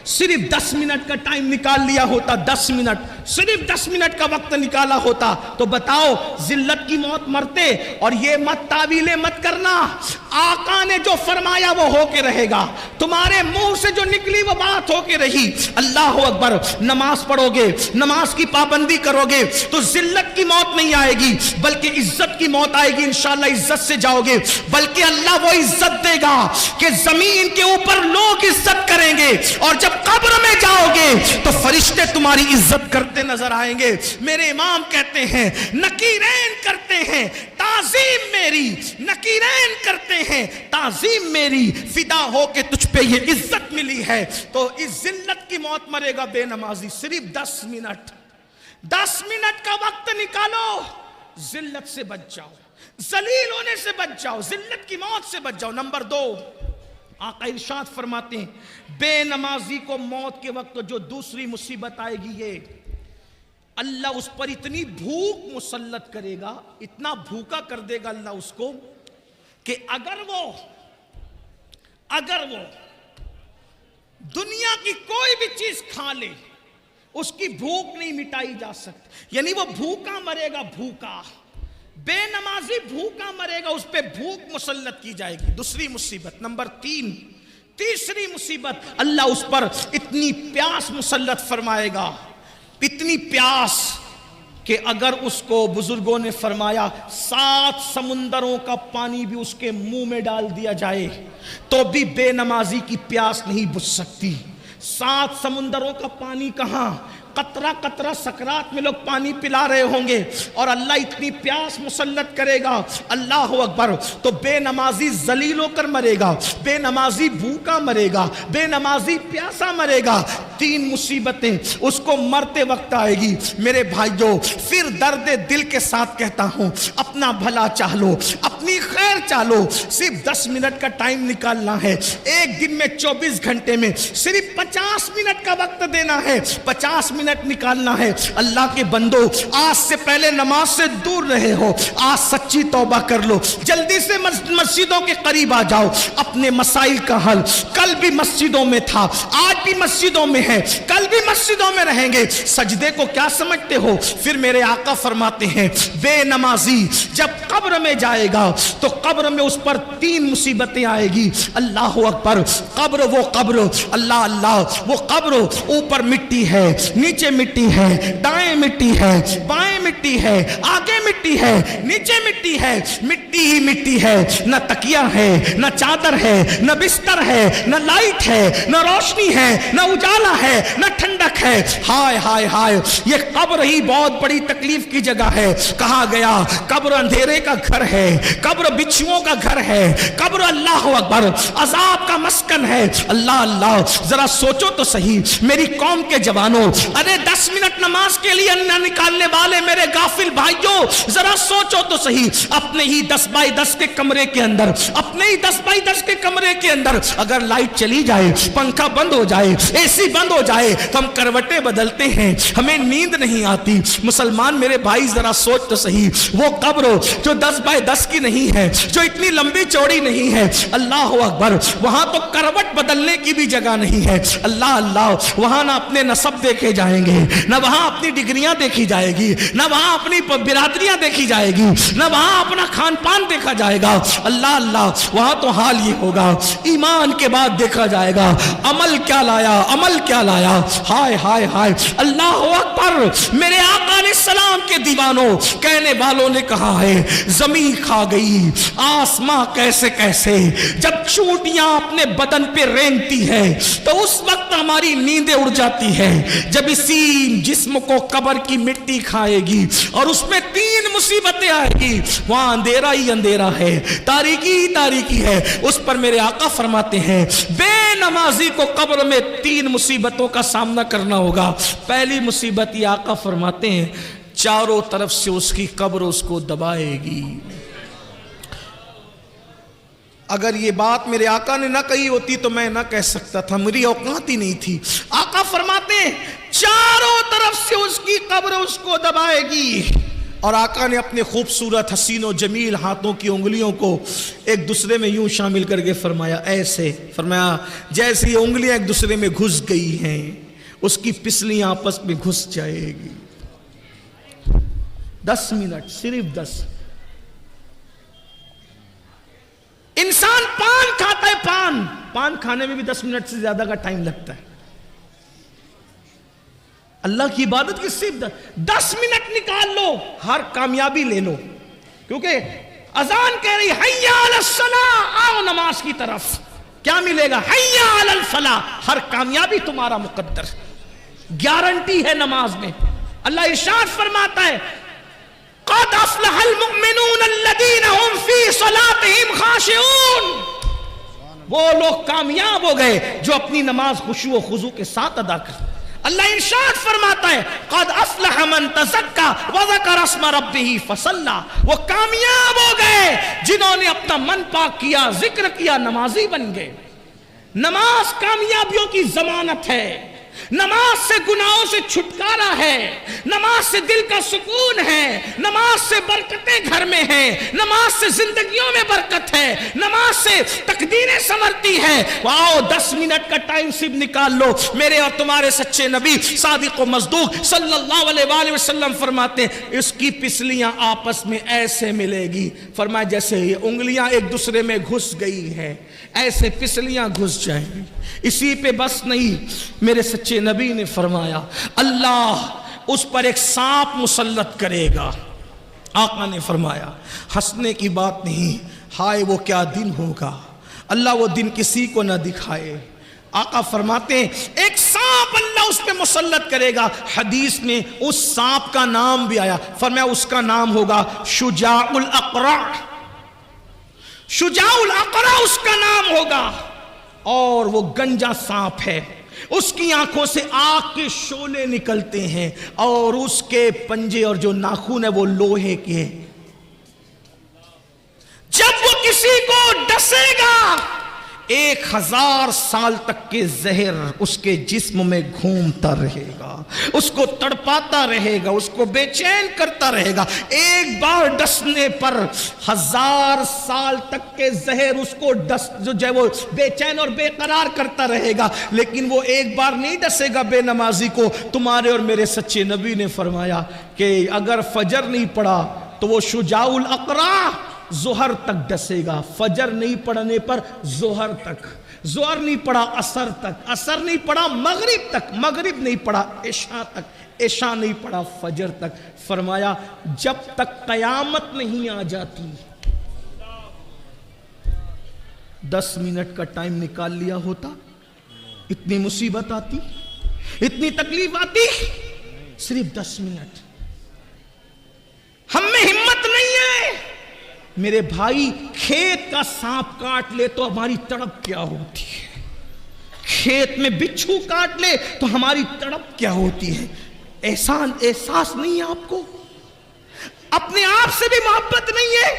صرف 10 منٹ کا ٹائم نکال لیا ہوتا، 10 منٹ، صرف 10 منٹ کا وقت نکالا ہوتا تو بتاؤ ذلت کی موت مرتے؟ اور یہ مت تعویلیں مت کرنا، آقا نے جو فرمایا وہ ہو کے رہے گا، تمہارے منہ سے جو نکلی وہ بات ہو کے رہی۔ اللہ اکبر، نماز پڑھو گے، نماز کی پابندی کرو گے تو ذلت کی موت نہیں آئے گی بلکہ عزت کی موت آئے گی، انشاءاللہ عزت سے جاؤ گے، بلکہ اللہ وہ عزت دے گا کہ زمین کے اوپر لوگ عزت کریں گے، اور جب قبر میں جاؤ گے تو فرشتے تمہاری عزت کرتے نظر آئیں گے۔ میرے امام کہتے ہیں نکیرین کرتے ہیں تعظیم میری، نکیرین کرتے ہیں تعظیم میری، فدا ہو کے تجھ پہ یہ عزت ملی ہے۔ تو اس ذلت کی موت مرے گا بے نمازی، صرف 10 منٹ، 10 منٹ کا وقت نکالو، ذلت سے بچ جاؤ، ذلیل ہونے سے بچ جاؤ، ذلت کی موت سے بچ جاؤ۔ نمبر 2، آقا ارشاد فرماتے ہیں بے نمازی کو موت کے وقت جو دوسری مصیبت آئے گی، یہ اللہ اس پر اتنی بھوک مسلط کرے گا، اتنا بھوکا کر دے گا اللہ اس کو کہ اگر وہ دنیا کی کوئی بھی چیز کھا لے اس کی بھوک نہیں مٹائی جا سکتی، یعنی وہ بھوکا مرے گا، بھوکا۔ بے نمازی بھوکا مرے گا، اس پہ بھوک مسلط کی جائے گی۔ دوسری مصیبت، نمبر 3، تیسری مصیبت، اللہ اس پر اتنی پیاس مسلط فرمائے گا، اتنی پیاس کہ اگر اس کو بزرگوں نے فرمایا 7 سمندروں کا پانی بھی اس کے منہ میں ڈال دیا جائے تو بھی بے نمازی کی پیاس نہیں بجھ سکتی۔ 7 سمندروں کا پانی کہاں، قطرہ قطرہ سکرات میں لوگ پانی پلا رہے ہوں گے، اور اللہ اتنی پیاس مسلط کرے گا، اللہ اکبر، تو بے نمازی ذلیل ہو کر مرے گا، بے نمازی بھوکا مرے گا، بے نمازی پیاسا مرے گا۔ 3 مصیبتیں اس کو مرتے وقت آئے گی۔ میرے بھائیوں، پھر درد دل کے ساتھ کہتا ہوں، اپنا بھلا چاہ لو، اپنی خیر چاہ لو، صرف 10 منٹ کا ٹائم نکالنا ہے، ایک دن میں 24 گھنٹے میں صرف 50 منٹ کا وقت دینا ہے، 50 منٹ نکالنا ہے۔ اللہ کے بندو، آج سے پہلے نماز سے دور رہے ہو، آج سچی توبہ کر لو، جلدی سے مسجدوں کے قریب آ جاؤ، اپنے مسائل کا حل، کل بھی مسجدوں میں تھا، آج بھی مسجدوں میں ہے، کل بھی مسجدوں میں رہیں گے۔ سجدے کو کیا سمجھتے ہو؟ پھر میرے آقا فرماتے ہیں بے نمازی جب قبر میں جائے گا تو قبر میں اس پر 3 مصیبتیں آئے گی۔ اللہ اکبر، قبر، وہ قبر، اللہ اللہ، وہ قبر، اوپر مٹی ہے، نیچے مٹی ہے، دائیں مٹی ہے، بائیں مٹی ہے، آگے مٹی ہے، نیچے مٹی ہے، مٹی ہی مٹی ہے، نہ تکیہ ہے، نہ چادر ہے، نہ بستر ہے، نہ لائٹ ہے، نہ روشنی ہے، نہ اجالا ہے، نہ ٹھنڈک ہے۔ ہائے ہائے ہائے، یہ قبر ہی بہت بڑی تکلیف کی جگہ ہے۔ کہا گیا قبر اندھیرے کا گھر ہے، قبر بچھوؤں کا گھر ہے، قبر اللہ اکبر عذاب کا مسکن ہے۔ اللہ اللہ، ذرا سوچو تو صحیح میری قوم کے جوانوں، ارے 10 منٹ نماز کے لیے نہ نکالنے والے میرے غافل بھائیوں، ذرا سوچو تو صحیح، اپنے ہی 10 بائی 10 کے کمرے کے اندر، اپنے ہی 10 بائی 10 کے کمرے کے اندر اگر لائٹ چلی جائے، پنکھا بند ہو جائے، اے سی بند ہو جائے تو ہم کروٹیں بدلتے ہیں، ہمیں نیند نہیں آتی۔ مسلمان میرے بھائی ذرا سوچ تو صحیح، وہ قبر جو 10 بائی 10 کی نہیں ہے، جو اتنی لمبی چوڑی نہیں ہے، اللہ اکبر، وہاں تو کروٹ بدلنے کی بھی جگہ نہیں ہے۔ اللہ اللہ، وہاں نہ اپنے نسب دیکھے جائیں گے، نہ وہاں اپنی ڈگریاں دیکھی جائے گی، نہ وہاں اپنی برادریاں دیکھی جائے گی، نہ وہاں اپنا کھان پان دیکھا جائے گا۔ اللہ اللہ، وہاں تو حال یہ ہوگا، ایمان کے بعد دیکھا جائے گا عمل کیا لایا، عمل کیا لایا۔ ہائے ہائے ہائے، اللہ اکبر، میرے آقا علیہ السلام کے دیوانوں، کہنے والوں نے کہا ہے زمین کھا گئی آسماں کیسے کیسے، جب چونٹیاں اپنے بدن پہ رینگتی ہے تو اس وقت ہماری نیندیں اڑ جاتی ہے، جب اسی جسم کو قبر کی مٹی کھائے گی اور اس میں 3 مصیبتیں آئے گی، وہاں اندھیرا ہی اندھیرا ہے، تاریکی ہی تاریکی ہے، اس پر میرے آقا فرماتے ہیں بے نمازی کو قبر میں 3 مصیبتوں کا سامنا کرنا ہوگا۔ پہلی مصیبت یہ آقا فرماتے ہیں چاروں طرف سے اس کی قبر اس کو دبائے گی۔ اگر یہ بات میرے آقا نے نہ کہی ہوتی تو میں نہ کہہ سکتا تھا، میری اوقات ہی نہیں تھی۔ آقا فرماتے ہیں چاروں طرف سے اس کی قبر اس کو دبائے گی۔ اور آقا نے اپنے خوبصورت حسین و جمیل ہاتھوں کی انگلیوں کو ایک دوسرے میں یوں شامل کر کے فرمایا، ایسے فرمایا جیسے یہ انگلیاں ایک دوسرے میں گھس گئی ہیں اس کی پسلیاں آپس میں گھس جائے گی۔ 10 منٹ، صرف 10۔ انسان پان کھاتا ہے، پان کھانے میں بھی 10 منٹ سے زیادہ کا ٹائم لگتا ہے۔ اللہ کی عبادت کی صرف 10 منٹ نکال لو، ہر کامیابی لے لو، کیونکہ اذان کہہ رہی حیا علی الصلاۃ، آؤ نماز کی طرف، کیا ملے گا؟ حیا علی الفلاح، ہر کامیابی تمہارا مقدر، گارنٹی ہے نماز میں۔ اللہ ارشاد فرماتا ہے قد افلح المؤمنون الذین هم فی صلاتهم خاشعون، وہ لوگ کامیاب ہو گئے جو اپنی نماز خشوع و خضوع کے ساتھ ادا کرتے۔ اللہ ارشاد فرماتا ہے قد افلح من تزکا وذکر اسم ربہ فصلی، وہ کامیاب ہو گئے جنہوں نے اپنا من پاک کیا، ذکر کیا، نمازی بن گئے۔ نماز کامیابیوں کی ضمانت ہے، نماز سے گناہوں سے چھٹکارا ہے، نماز سے دل کا سکون ہے، نماز سے برکتیں گھر میں ہیں، نماز سے زندگیوں میں برکت ہے، نماز سے تقدیریں سنورتی ہیں۔ واؤ، 10 منٹ کا ٹائم صرف نکال لو۔ میرے اور تمہارے سچے نبی صادق و مصدوق صلی اللہ علیہ وآلہ وسلم فرماتے ہیں اس کی پسلیاں آپس میں ایسے ملے گی، فرمایا جیسے یہ انگلیاں ایک دوسرے میں گھس گئی ہیں ایسے پسلیاں گھس جائیں گی۔ اسی پہ بس نہیں، میرے سچے نبی نے فرمایا اللہ اس پر ایک سانپ مسلط کرے گا۔ آقا نے فرمایا ہنسنے کی بات نہیں، ہائے وہ کیا دن ہوگا، اللہ وہ دن کسی کو نہ دکھائے۔ آقا فرماتے ہیں ایک سانپ اللہ اس پہ مسلط کرے گا۔ حدیث میں اس سانپ کا نام بھی آیا، فرمایا اس کا نام ہوگا شجاع الاقرع، شجاع الاقرع اس کا نام ہوگا، اور وہ گنجا سانپ ہے، اس کی آنکھوں سے آگ کے شعلے نکلتے ہیں اور اس کے پنجے اور جو ناخن ہے وہ لوہے کے۔ جب وہ کسی کو ڈسے گا 1000 سال تک کے زہر اس کے جسم میں گھومتا رہے گا، اس کو تڑپاتا رہے گا، اس کو بے چین کرتا رہے گا۔ ایک بار ڈسنے پر 1000 سال تک کے زہر اس کو جو ہے وہ بے چین اور بے قرار کرتا رہے گا، لیکن وہ ایک بار نہیں ڈسے گا بے نمازی کو۔ تمہارے اور میرے سچے نبی نے فرمایا کہ اگر فجر نہیں پڑا تو وہ شجاع الاقرع ظہر تک ڈسے گا، فجر نہیں پڑھنے پر ظہر تک، ظہر نہیں پڑھا عصر تک، عصر نہیں پڑھا مغرب تک، مغرب نہیں پڑھا عشاء تک، عشاء نہیں پڑھا فجر تک۔ فرمایا جب تک قیامت نہیں آ جاتی۔ 10 منٹ کا ٹائم نکال لیا ہوتا، اتنی مصیبت آتی، اتنی تکلیف آتی، صرف 10 منٹ۔ ہم میں ہمت نہیں ہے۔ میرے بھائی کھیت کا سانپ کاٹ لے تو ہماری تڑپ کیا ہوتی ہے، کھیت میں بچھو کاٹ لے تو ہماری تڑپ کیا ہوتی ہے۔ احساس نہیں ہے آپ کو؟ اپنے آپ سے بھی محبت نہیں ہے؟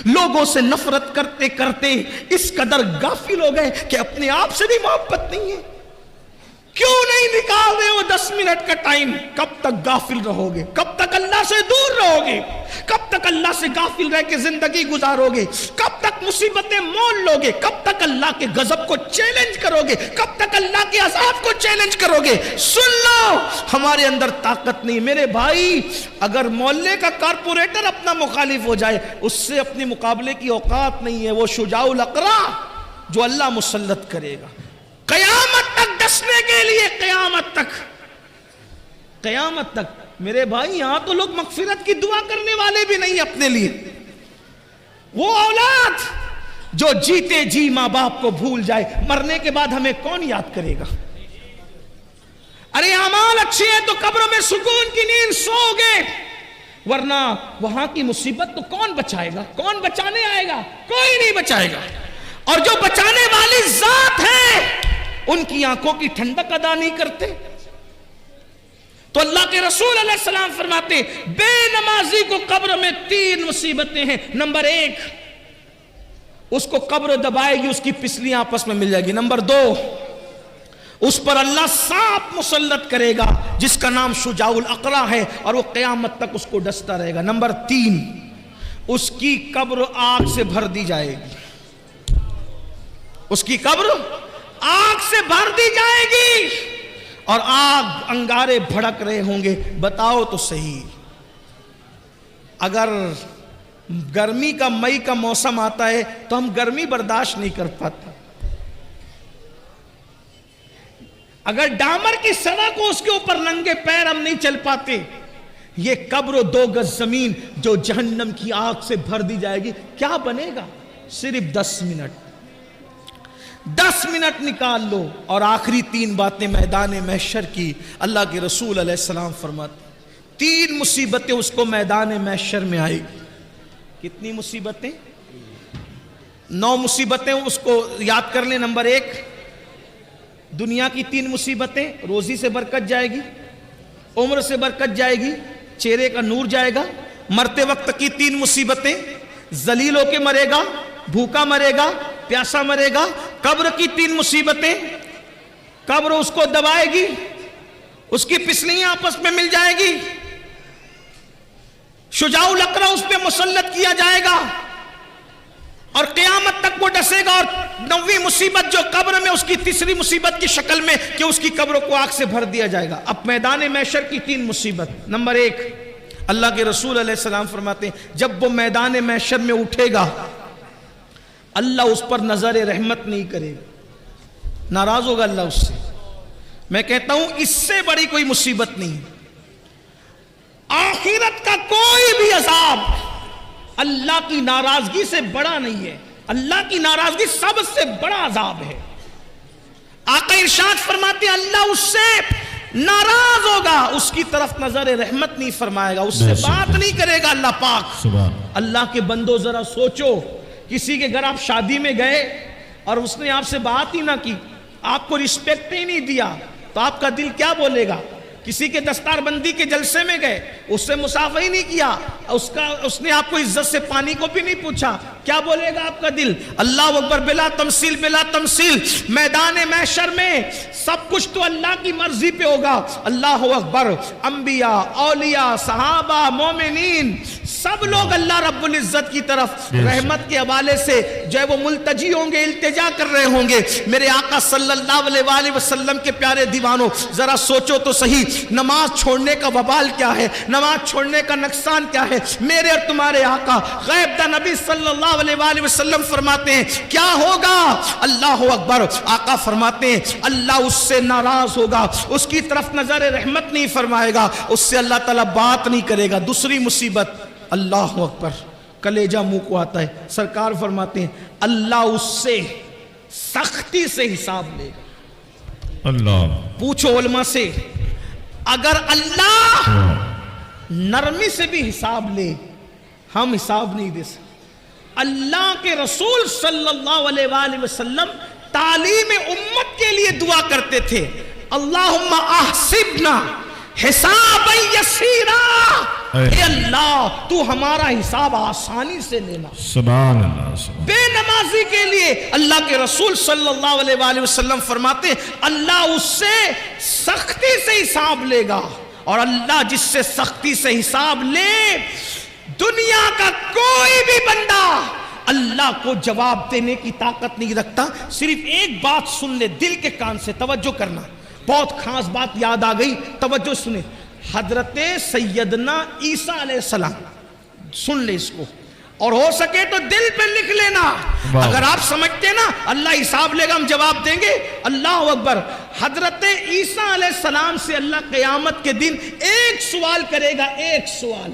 لوگوں سے نفرت کرتے کرتے اس قدر غافل ہو گئے کہ اپنے آپ سے بھی محبت نہیں ہے۔ کیوں نہیں نکال رہے ہو 10 منٹ کا ٹائم؟ کب تک غافل رہو گے؟ کب تک اللہ سے دور رہو گے؟ کب تک اللہ سے غافل رہ کے زندگی گزارو گے؟ کب تک مصیبتیں مول لو گے؟ کب تک اللہ کے غضب کو چیلنج کرو گے؟ کب تک اللہ کے عذاب کو چیلنج کرو گے؟ سن لو، ہمارے اندر طاقت نہیں۔ میرے بھائی اگر محلے کا کارپوریٹر اپنا مخالف ہو جائے اس سے اپنے مقابلے کی اوقات نہیں ہے۔ وہ شجاع الاقرع جو اللہ مسلط کرے گا قیامت تک ڈسنے کے لیے، قیامت تک۔ میرے بھائی یہاں تو لوگ مغفرت کی دعا کرنے والے بھی نہیں اپنے لیے۔ وہ اولاد جو جیتے جی ماں باپ کو بھول جائے، مرنے کے بعد ہمیں کون یاد کرے گا؟ ارے اعمال اچھے ہیں تو قبر میں سکون کی نیند سو گے، ورنہ وہاں کی مصیبت تو کون بچائے گا؟ کون بچانے آئے گا؟ کوئی نہیں بچائے گا۔ اور جو بچانے والی ذات ہے ان کی آنکھوں کی ٹھنڈک ادا نہیں کرتے۔ تو اللہ کے رسول علیہ السلام فرماتے بے نمازی کو قبر میں 3 مصیبتیں ہیں۔ نمبر 1، اس کو قبر دبائے گی، اس کی پسلیاں آپس میں مل جائے گی۔ نمبر 2، اس پر اللہ سانپ مسلط کرے گا جس کا نام شجاع الاقرع ہے، اور وہ قیامت تک اس کو ڈستا رہے گا۔ نمبر 3، اس کی قبر آگ سے بھر دی جائے گی، اس کی قبر آگ سے بھر دی جائے گی، اور آگ انگارے بھڑک رہے ہوں گے۔ بتاؤ تو صحیح، اگر گرمی کا مئی کا موسم آتا ہے تو ہم گرمی برداشت نہیں کر پاتے، اگر ڈامر کی سڑک ہو اس کے اوپر ننگے پیر ہم نہیں چل پاتے، یہ قبر و 2 گز زمین جو جہنم کی آگ سے بھر دی جائے گی، کیا بنے گا؟ صرف 10 منٹ 10 منٹ نکال لو، اور آخری 3 باتیں میدان محشر کی اللہ کے رسول علیہ السلام فرماتے 3 مصیبتیں اس کو میدان محشر میں آئے گی۔ کتنی مصیبتیں؟ 9 مصیبتیں اس کو یاد کر لیں۔ نمبر 1، دنیا کی 3 مصیبتیں، روزی سے برکت جائے گی، عمر سے برکت جائے گی، چہرے کا نور جائے گا۔ مرتے وقت کی 3 مصیبتیں، ذلیل ہو کے مرے گا، بھوکا مرے گا، پیاسا مرے گا۔ قبر کی 3 مصیبتیں، قبر اس کو دبائے گی، اس کی پسلیاں آپس میں مل جائے گی، شجاع الاقرع اس پہ مسلط کیا جائے گا، اور قیامت تک وہ ڈسے گا۔ اور 9ویں مصیبت جو قبر میں اس کی 3ری مصیبت کی شکل میں کہ اس کی قبر کو آگ سے بھر دیا جائے گا۔ اب میدان محشر کی 3 مصیبت۔ نمبر 1، اللہ کے رسول علیہ السلام فرماتے ہیں جب وہ میدان محشر میں اٹھے گا، اللہ اس پر نظر رحمت نہیں کرے گا، ناراض ہوگا اللہ اس سے۔ میں کہتا ہوں اس سے بڑی کوئی مصیبت نہیں، آخرت کا کوئی بھی عذاب اللہ کی ناراضگی سے بڑا نہیں ہے۔ اللہ کی ناراضگی سب سے بڑا عذاب ہے۔ آقا ارشاد فرماتے ہیں اللہ اس سے ناراض ہوگا، اس کی طرف نظر رحمت نہیں فرمائے گا، اس سے بات نہیں کرے گا اللہ پاک۔ اللہ کے بندو ذرا سوچو، کسی کے گھر آپ شادی میں گئے اور اس نے آپ سے بات ہی نہ کی، آپ کو رسپیکٹ ہی نہیں دیا، تو آپ کا دل کیا بولے گا؟ کسی کے دستار بندی کے جلسے میں گئے، اس سے مصافحہ ہی نہیں کیا، اس نے آپ کو عزت سے پانی کو بھی نہیں پوچھا، کیا بولے گا آپ کا دل؟ اللہ اکبر، بلا تمثیل بلا تمثیل۔ میدان محشر میں سب کچھ تو اللہ کی مرضی پہ ہوگا۔ اللہ اکبر، انبیاء، اولیاء، صحابہ، مومنین، سب لوگ اللہ رب العزت کی طرف رحمت کے حوالے سے جو ہے وہ ملتجی ہوں گے، التجا کر رہے ہوں گے۔ میرے آقا صلی اللہ علیہ وآلہ وسلم کے پیارے دیوانوں، ذرا سوچو تو صحیح، نماز چھوڑنے کا وبال کیا ہے، نماز چھوڑنے کا نقصان کیا ہے۔ میرے اور تمہارے آقا غیب دا نبی صلی اللہ علیہ وآلہ وسلم فرماتے ہیں کیا ہوگا؟ اللہ اکبر، آقا فرماتے ہیں اللہ اس سے ناراض ہوگا، اس کی طرف نظر رحمت نہیں فرمائے گا، اس سے اللہ تعالیٰ بات نہیں کرے گا۔ دوسری مصیبت، اللہ اکبر، کلیجہ منہ کو آتا ہے، سرکار فرماتے ہیں اللہ اس سے سختی سے حساب لے گا۔ اللہ، پوچھو علماء سے، اگر اللہ نرمی سے بھی حساب لے، ہم حساب نہیں دے سکتے۔ اللہ کے رسول صلی اللہ علیہ وآلہ وسلم تعلیم امت کے لیے دعا کرتے تھے، اللہم احسبنا حسابا یسیرا، اے اللہ تو ہمارا حساب آسانی سے لینا۔ سبحان اللہ۔ بے نمازی کے لیے اللہ کے رسول صلی اللہ علیہ وآلہ وسلم فرماتے ہیں اللہ اس سے سختی سے حساب لے گا، اور اللہ جس سے سختی سے حساب لے، دنیا کا کوئی بھی بندہ اللہ کو جواب دینے کی طاقت نہیں رکھتا۔ صرف ایک بات سن لے، دل کے کان سے توجہ کرنا، بہت خاص بات یاد آ گئی، توجہ سنیں۔ حضرت سیدنا عیسیٰ علیہ السلام، سن لے اس کو، اور ہو سکے تو دل پہ لکھ لینا۔ اگر آپ سمجھتے نا اللہ حساب لے گا ہم جواب دیں گے، اللہ اکبر۔ حضرت عیسیٰ علیہ السلام سے اللہ قیامت کے دن ایک سوال کرے گا، ایک سوال،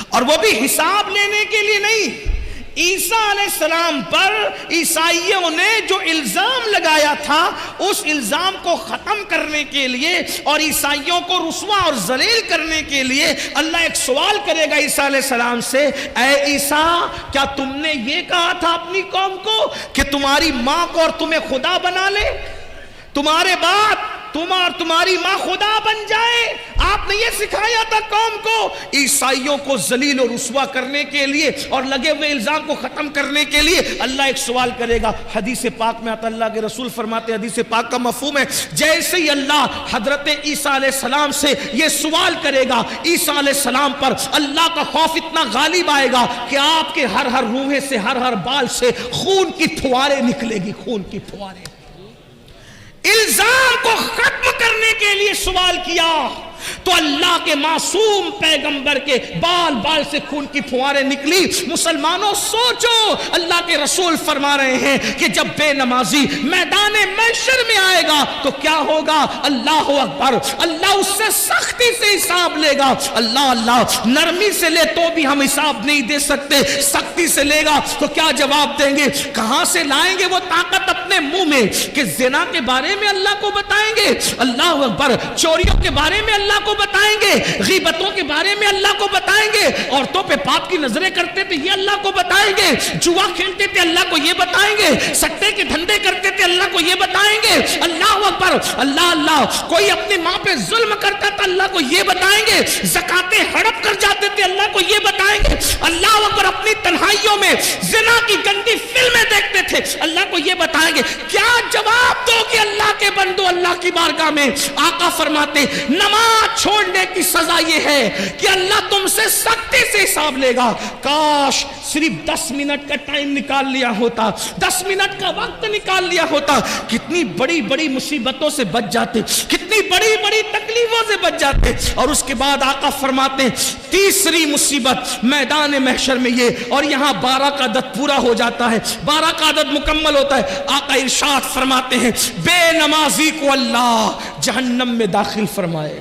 اور وہ بھی حساب لینے کے لیے نہیں۔ عیسیٰ علیہ السلام پر عیسائیوں نے جو الزام لگایا تھا، اس الزام کو ختم کرنے کے لیے اور عیسائیوں کو رسوا اور ذلیل کرنے کے لیے اللہ ایک سوال کرے گا عیسیٰ علیہ السلام سے، اے عیسیٰ کیا تم نے یہ کہا تھا اپنی قوم کو کہ تمہاری ماں کو اور تمہیں خدا بنا لے؟ تمہارے بعد تم اور تمہاری ماں خدا بن جائے. آپ نے یہ سکھایا تھا قوم کو. عیسائیوں کو ذلیل و رسوا کرنے کے لیے اور لگے ہوئے الزام کو ختم کرنے کے لیے اللہ ایک سوال کرے گا. حدیث پاک میں آتا, اللہ کے رسول فرماتے, حدیث پاک کا مفہوم ہے, جیسے ہی اللہ حضرت عیسیٰ علیہ السلام سے یہ سوال کرے گا, عیسیٰ علیہ السلام پر اللہ کا خوف اتنا غالب آئے گا کہ آپ کے ہر روحے سے, ہر بال سے خون کی پھواریں نکلے گی, خون کی پھواریں. الزام کو ختم کرنے کے لیے سوال کیا تو اللہ کے معصوم پیغمبر کے بال سے خون کی پھواریں نکلی. مسلمانوں سوچو, اللہ کے رسول فرما رہے ہیں کہ جب بے نمازی میدان محشر میں آئے گا تو کیا ہوگا؟ اللہ اکبر, اللہ اس سے سختی سے حساب لے گا. اللہ نرمی سے لے تو بھی ہم حساب نہیں دے سکتے, سختی سے لے گا تو کیا جواب دیں گے؟ کہاں سے لائیں گے وہ طاقت اپنے منہ میں کہ زنا کے بارے میں اللہ کو بتائیں گے, اللہ اکبر, چوریوں کے بارے میں اللہ کو بتائیں گے, غیبتوں کے بارے میں اللہ کو بتائیں گے, عورتوں پہ پاپ کی نظریں کرتے تھے یہ اللہ کو بتائیں گے, جوا کھیلتے تھے اللہ کو یہ بتائیں گے, سٹے کے دھندے کرتے تھے اللہ کو یہ بتائیں گے. اللہ اکبر, اللہ, کوئی اپنی ماں پہ ظلم کرتا تھا اللہ کو یہ بتائیں گے, زکاتیں ہڑپ کر جاتے تھے اللہ کو یہ بتائیں گے. اللہ اکبر, اپنی تنہائیوں میں زنا کی گندی فلمیں دیکھتے تھے اللہ کو یہ بتائیں گے. کیا جواب دو کہ اللہ کے بندو اللہ کی بارگاہ میں؟ آقا فرماتے نماز چھوڑنے کی سزا یہ ہے کہ اللہ تم سے سختی سے حساب لے گا. کاش صرف 10 منٹ کا ٹائم نکال لیا ہوتا, 10 منٹ کا وقت نکال لیا ہوتا, کتنی بڑی بڑی مصیبتوں سے بچ جاتے, کتنی بڑی بڑی تکلیفوں سے بچ جاتے. اور اس کے بعد آقا فرماتے ہیں تیسری مصیبت میدان محشر میں یہ, اور یہاں 12 کا عدد پورا ہو جاتا ہے, 12 کا عدد مکمل ہوتا ہے. آقا ارشاد فرماتے ہیں بے نمازی کو اللہ جہنم میں داخل فرمائے.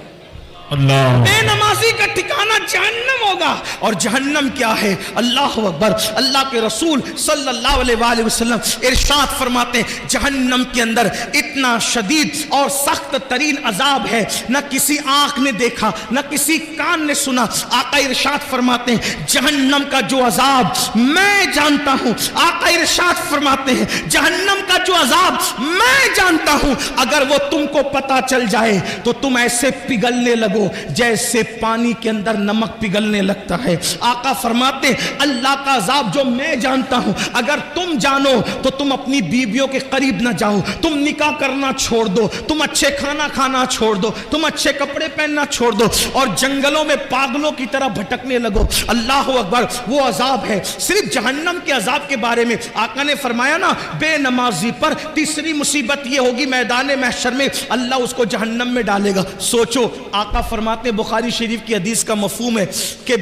بے نمازی کا ٹھکانہ جہنم ہوگا. اور جہنم کیا ہے؟ اللہ اکبر, اللہ کے رسول صلی اللہ علیہ وآلہ وسلم ارشاد فرماتے ہیں جہنم کے اندر اتنا شدید اور سخت ترین عذاب ہے نہ کسی آنکھ نے دیکھا نہ کسی کان نے سنا. آقا ارشاد فرماتے ہیں جہنم کا جو عذاب میں جانتا ہوں, آقا ارشاد فرماتے ہیں جہنم کا جو عذاب میں جانتا ہوں, اگر وہ تم کو پتا چل جائے تو تم ایسے پگھلنے لگو جیسے پانی کے اندر نمک پگھلنے لگتا ہے. آقا فرماتے اللہ کا عذاب جو میں جانتا ہوں اگر تم جانو تو تم اپنی بیویوں کے قریب نہ جاؤ, تم نکاح کرنا چھوڑ دو, تم اچھے کھانا کھانا چھوڑ دو, تم اچھے کپڑے پہننا چھوڑ دو اور جنگلوں میں پاگلوں کی طرح بھٹکنے لگو. اللہ اکبر, وہ عذاب ہے. صرف جہنم کے عذاب کے بارے میں آقا نے فرمایا نا بے نمازی پر تیسری مصیبت یہ ہوگی میدان محشر میں اللہ اس کو جہنم میں ڈالے گا. سوچو, آقا فرماتے ہیں بخاری شریف کی حدیث کا مفہوم ہے کہ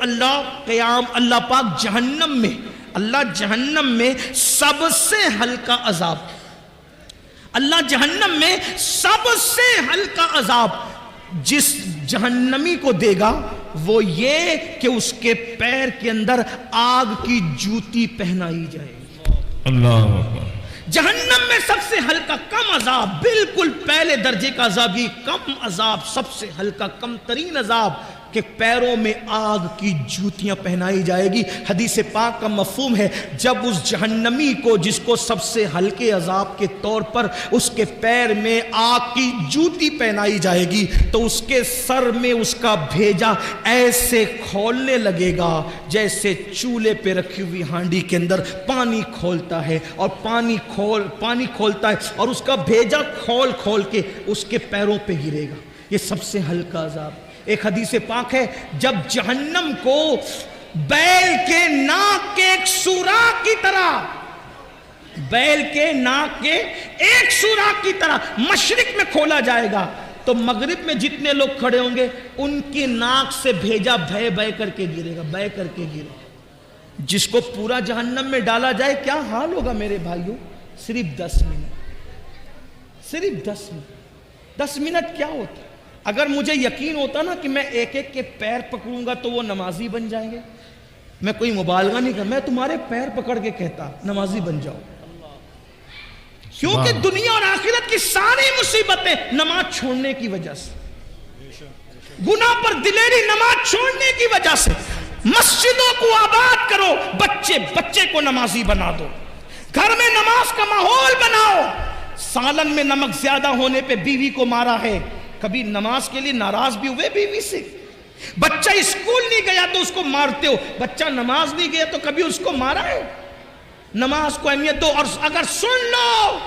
اللہ پاک جہنم میں, اللہ جہنم میں سب سے ہلکا عذاب, اللہ جہنم میں سب سے ہلکا عذاب جس جہنمی کو دے گا وہ یہ کہ اس کے پیر کے اندر آگ کی جوتی پہنائی جائے. اللہ اکبر. جہنم میں سب سے ہلکا کم عذاب, بالکل پہلے درجے کا عذاب, یہ کم عذاب, سب سے ہلکا کم ترین عذاب کہ پیروں میں آگ کی جوتیاں پہنائی جائے گی. حدیث پاک کا مفہوم ہے جب اس جہنمی کو جس کو سب سے ہلکے عذاب کے طور پر اس کے پیر میں آگ کی جوتی پہنائی جائے گی تو اس کے سر میں اس کا بھیجا ایسے کھولنے لگے گا جیسے چولہے پہ رکھی ہوئی ہانڈی کے اندر پانی کھولتا ہے, اور پانی کھولتا ہے اور اس کا بھیجا کھول کے اس کے پیروں پہ گرے گا. یہ سب سے ہلکا عذاب. ایک حدیث پاک ہے جب جہنم کو بیل کے ناک کے ایک سوراخ کی طرح, بیل کے ناک کے ایک سوراخ کی طرح مشرق میں کھولا جائے گا تو مغرب میں جتنے لوگ کھڑے ہوں گے ان کی ناک سے بھیجا بہ کر کے گرے گا, بہ کر کے گرے گا. جس کو پورا جہنم میں ڈالا جائے کیا حال ہوگا میرے بھائیوں؟ صرف 10 منٹ, صرف 10 منٹ. 10 منٹ کیا ہوتا ہے؟ اگر مجھے یقین ہوتا نا کہ میں ایک ایک کے پیر پکڑوں گا تو وہ نمازی بن جائیں گے, میں کوئی مبالغہ نہیں کرتا, میں تمہارے پیر پکڑ کے کہتا نمازی بن جاؤ. کیونکہ دنیا اور آخرت کی ساری مصیبتیں نماز چھوڑنے کی وجہ سے, گناہ پر دلیری نماز چھوڑنے کی وجہ سے. مسجدوں کو آباد کرو, بچے کو نمازی بنا دو, گھر میں نماز کا ماحول بناؤ, سالن میں نمک زیادہ ہونے پہ بیوی کو مارا ہے، کبھی نماز کے لیے ناراض بھی ہوئے بیوی سے؟ بچہ اسکول نہیں گیا تو اس کو مارتے ہو، بچہ نماز نہیں گیا تو کبھی اس کو مارا ہے؟ نماز کو اہمیت دو، اور اگر سن لو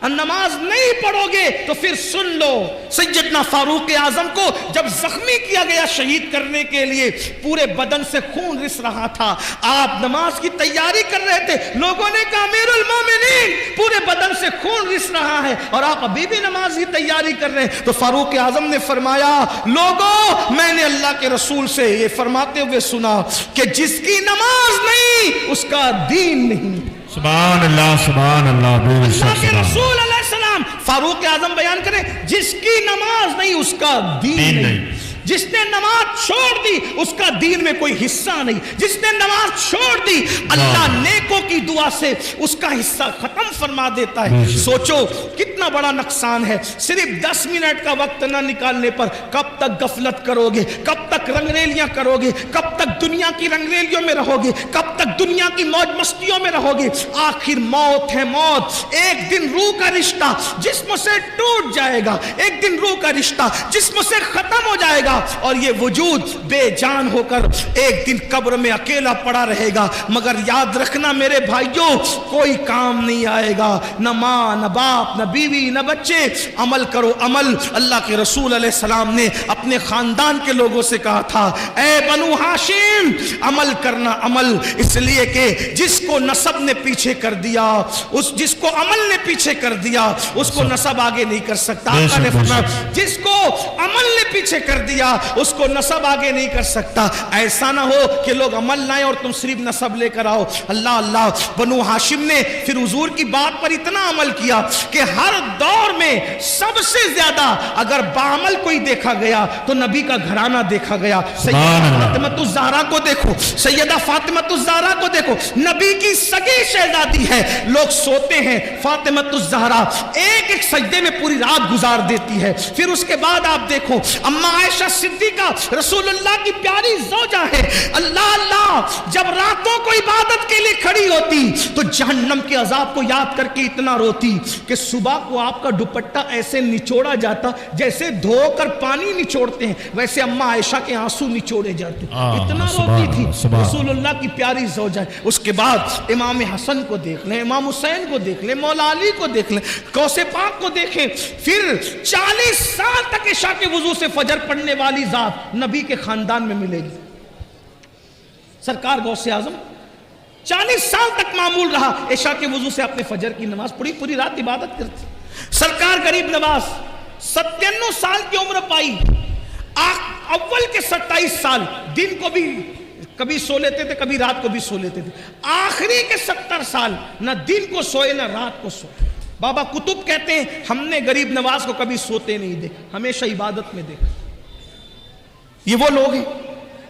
نماز نہیں پڑھو گے تو پھر سن لو، سیدنا فاروق اعظم کو جب زخمی کیا گیا شہید کرنے کے لیے، پورے بدن سے خون رس رہا تھا، آپ نماز کی تیاری کر رہے تھے، لوگوں نے کہا امیر المومنین پورے بدن سے خون رس رہا ہے اور آپ ابھی بھی نماز کی تیاری کر رہے ہیں، تو فاروق اعظم نے فرمایا لوگوں میں نے اللہ کے رسول سے یہ فرماتے ہوئے سنا کہ جس کی نماز نہیں اس کا دین نہیں۔ سبحان اللہ سبحان اللہ، اللہ کے رسول علیہ السلام فاروق اعظم بیان کریں جس کی نماز نہیں اس کا دین نہیں، جس نے نماز چھوڑ دی اس کا دین میں کوئی حصہ نہیں، جس نے نماز چھوڑ دی اللہ نیکوں کی دعا سے اس کا حصہ ختم فرما دیتا ہے۔ سوچو کتنا بڑا نقصان ہے، صرف 10 منٹ کا وقت نہ نکالنے پر کب تک غفلت کرو گے، کب تک رنگریلیاں کرو گے، کب تک دنیا کی رنگریلیوں میں رہو گے، کب تک دنیا کی موج مستیوں میں رہو گے؟ آخر موت ہے موت، ایک دن روح کا رشتہ جسم سے ٹوٹ جائے گا، ایک دن روح کا رشتہ جسم سے ختم ہو جائے گا اور یہ وجود بے جان ہو کر ایک دن قبر میں اکیلا پڑا رہے گا۔ مگر یاد رکھنا میرے بھائیوں کوئی کام نہیں آئے گا، نہ ماں نہ باپ نہ بیوی نہ بچے، عمل کرو عمل۔ اللہ کے رسول علیہ السلام نے اپنے خاندان کے لوگوں سے کہا تھا اے بنو ہاشم عمل کرنا عمل، اس لیے کہ جس کو نسب نے پیچھے کر دیا، جس کو عمل نے پیچھے کر دیا اس کو نسب آگے نہیں کر سکتا۔ آقا نے فرمایا جس کو عمل نے پیچھے کر دیا اس کو نسب آگے نہیں کر سکتا۔ ایسا نہ ہو کہ لوگ عمل لائیں اور تم صرف نسب لے کر آؤ۔ اللہ اللہ، بنو ہاشم نے پھر حضور کی بات پر اتنا عمل کیا کہ ہر دور میں سب سے زیادہ اگر بعمل کوئی دیکھا گیا تو نبی کا گھرانہ دیکھا گیا۔ سیدہ فاطمہ الزہرا کو دیکھو، سیدہ فاطمہ الزہرا کو دیکھو، نبی کی سگی شہزادی ہے، لوگ سوتے ہیں فاطمہ الزہرا ایک ایک سجدے میں پوری رات گزار دیتی ہے۔ پھر اس کے بعد آپ دیکھو اماں عائشہ صدیقہ رسول اللہ کی پیاری زوجہ ہے، اللہ اللہ جب راتوں کو عبادت کے لیے کھڑی ہوتی تو جہنم کے عذاب کو یاد کر کے اتنا روتی کہ صبح کو آپ کا دوپٹہ ایسے نچوڑا جاتا جیسے دھو کر پانی نچوڑتے ہیں، ویسے اماں عائشہ کے آنسو نچوڑے جاتے، اتنا روتی تھی رسول اللہ کی پیاری زوجہ ہے۔ اس کے بعد امام حسن کو دیکھ لیں، امام حسین کو دیکھ لیں، مولا علی کو دیکھ لیں، غوث پاک کو دیکھیں، پھر 40 سال تک عشاء کے وضو سے فجر پڑھنے والی ذات نبی کے خاندان میں ملے گی۔ سرکار غوث اعظم 40 سال تک معمول رہا عشاء کے وضو سے اپنے فجر کی نماز پڑھی، پوری رات عبادت کرتی۔ سرکار غریب نواز 97 سال کی عمر پائی، اول کے 27 سال دن کو بھی کبھی سو لیتے تھے کبھی رات کو بھی سو لیتے تھے، آخری کے 70 سال نہ دن کو سوئے نہ رات کو سوئے۔ بابا کتب کہتے ہیں ہم نے غریب نواز کو کبھی سوتے نہیں دیکھا، ہمیشہ عبادت میں دیکھا۔ یہ وہ لوگ ہیں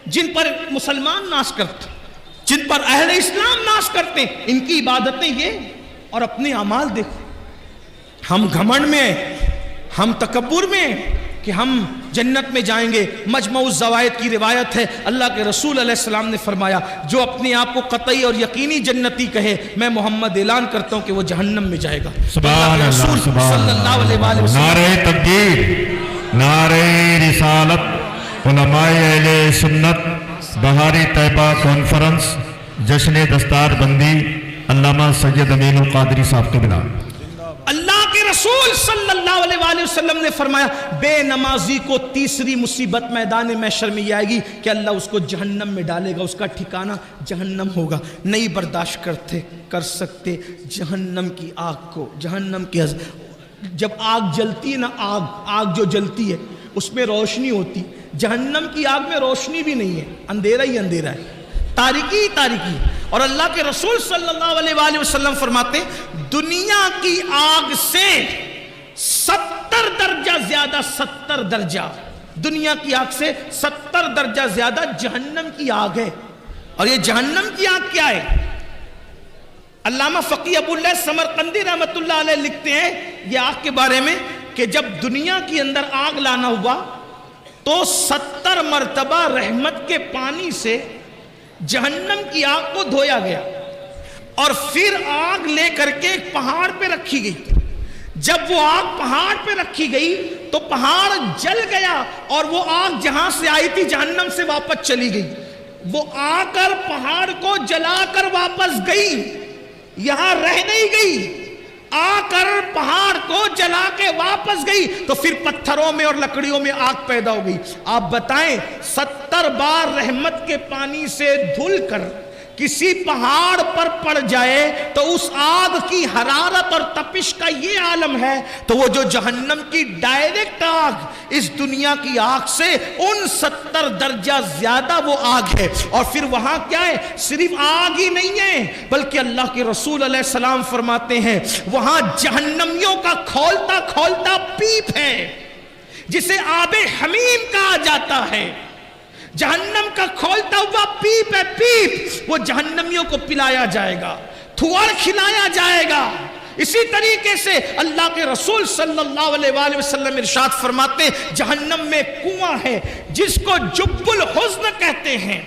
جن پر مسلمان ناز کرتے، جن پر اہل اسلام ناز کرتے، ان کی عبادتیں یہ اور اپنے اعمال دیکھو۔ ہم گھمنڈ میں، ہم تکبر میں کہ ہم جنت میں جائیں گے۔ مجمع الزوائد کی روایت ہے اللہ کے رسول علیہ السلام نے فرمایا جو اپنے آپ کو قطعی اور یقینی جنتی کہے میں محمد اعلان کرتا ہوں کہ وہ جہنم میں جائے گا۔ سبحان اللہ صلی اللہ علیہ وسلم۔ نعرہ تکبیر، نعرہ رسالت، علماء اہل سنت بہاری طیبہ کانفرنس جشن دستار بندی علامہ سید امین القادری صاحب کے بنا۔ اللہ کے رسول صلی اللہ علیہ وآلہ وسلم نے فرمایا بے نمازی کو تیسری مصیبت میدان محشر میں یہ آئے گی کہ اللہ اس کو جہنم میں ڈالے گا، اس کا ٹھکانہ جہنم ہوگا۔ نہیں برداشت کر سکتے جہنم کی آگ کو، جہنم کی جب آگ جلتی ہے نا، آگ جو جلتی ہے اس میں روشنی ہوتی، جہنم کی آگ میں روشنی بھی نہیں ہے، اندھیرا ہی اندھیرا ہے، تاریکی تاریکی۔ اور اللہ کے رسول صلی اللہ علیہ وآلہ وسلم فرماتے دنیا کی آگ سے 70 درجہ زیادہ، 70 درجہ دنیا کی آگ سے 70 درجہ زیادہ جہنم کی آگ ہے۔ اور یہ جہنم کی آگ کیا ہے؟ علامہ فقی ابو اللہ سمرقندی رحمت اللہ علیہ لکھتے ہیں یہ آگ کے بارے میں کہ جب دنیا کی اندر آگ لانا ہوا تو 70 مرتبہ رحمت کے پانی سے جہنم کی آگ کو دھویا گیا اور پھر آگ لے کر کے ایک پہاڑ پہ رکھی گئی۔ جب وہ آگ پہاڑ پہ رکھی گئی تو پہاڑ جل گیا اور وہ آگ جہاں سے آئی تھی جہنم سے واپس چلی گئی. وہ آ کر پہاڑ کو جلا کر واپس گئی, یہاں رہ نہیں گئی, آ کر پہاڑ کو جلا کے واپس گئی. تو پھر پتھروں میں اور لکڑیوں میں آگ پیدا ہو گئی. آپ بتائیں 70 بار رحمت کے پانی سے دھل کر کسی پہاڑ پر پڑ جائے تو اس آگ کی حرارت اور تپش کا یہ عالم ہے, تو وہ جو جہنم کی ڈائریکٹ آگ اس دنیا کی آگ سے ان 70 درجہ زیادہ وہ آگ ہے. اور پھر وہاں کیا ہے, صرف آگ ہی نہیں ہے بلکہ اللہ کے رسول علیہ السلام فرماتے ہیں وہاں جہنمیوں کا کھولتا کھولتا پیپ ہے جسے آب حمیم کہا جاتا ہے. جہنم کا کھولتا ہوا پیپ ہے, پیپ, وہ جہنمیوں کو پلایا جائے گا, تھوڑ کھلایا جائے گا. اسی طریقے سے اللہ کے رسول صلی اللہ علیہ وآلہ وسلم ارشاد فرماتے ہیں جہنم میں کنواں ہے جس کو جب الحزن کہتے ہیں,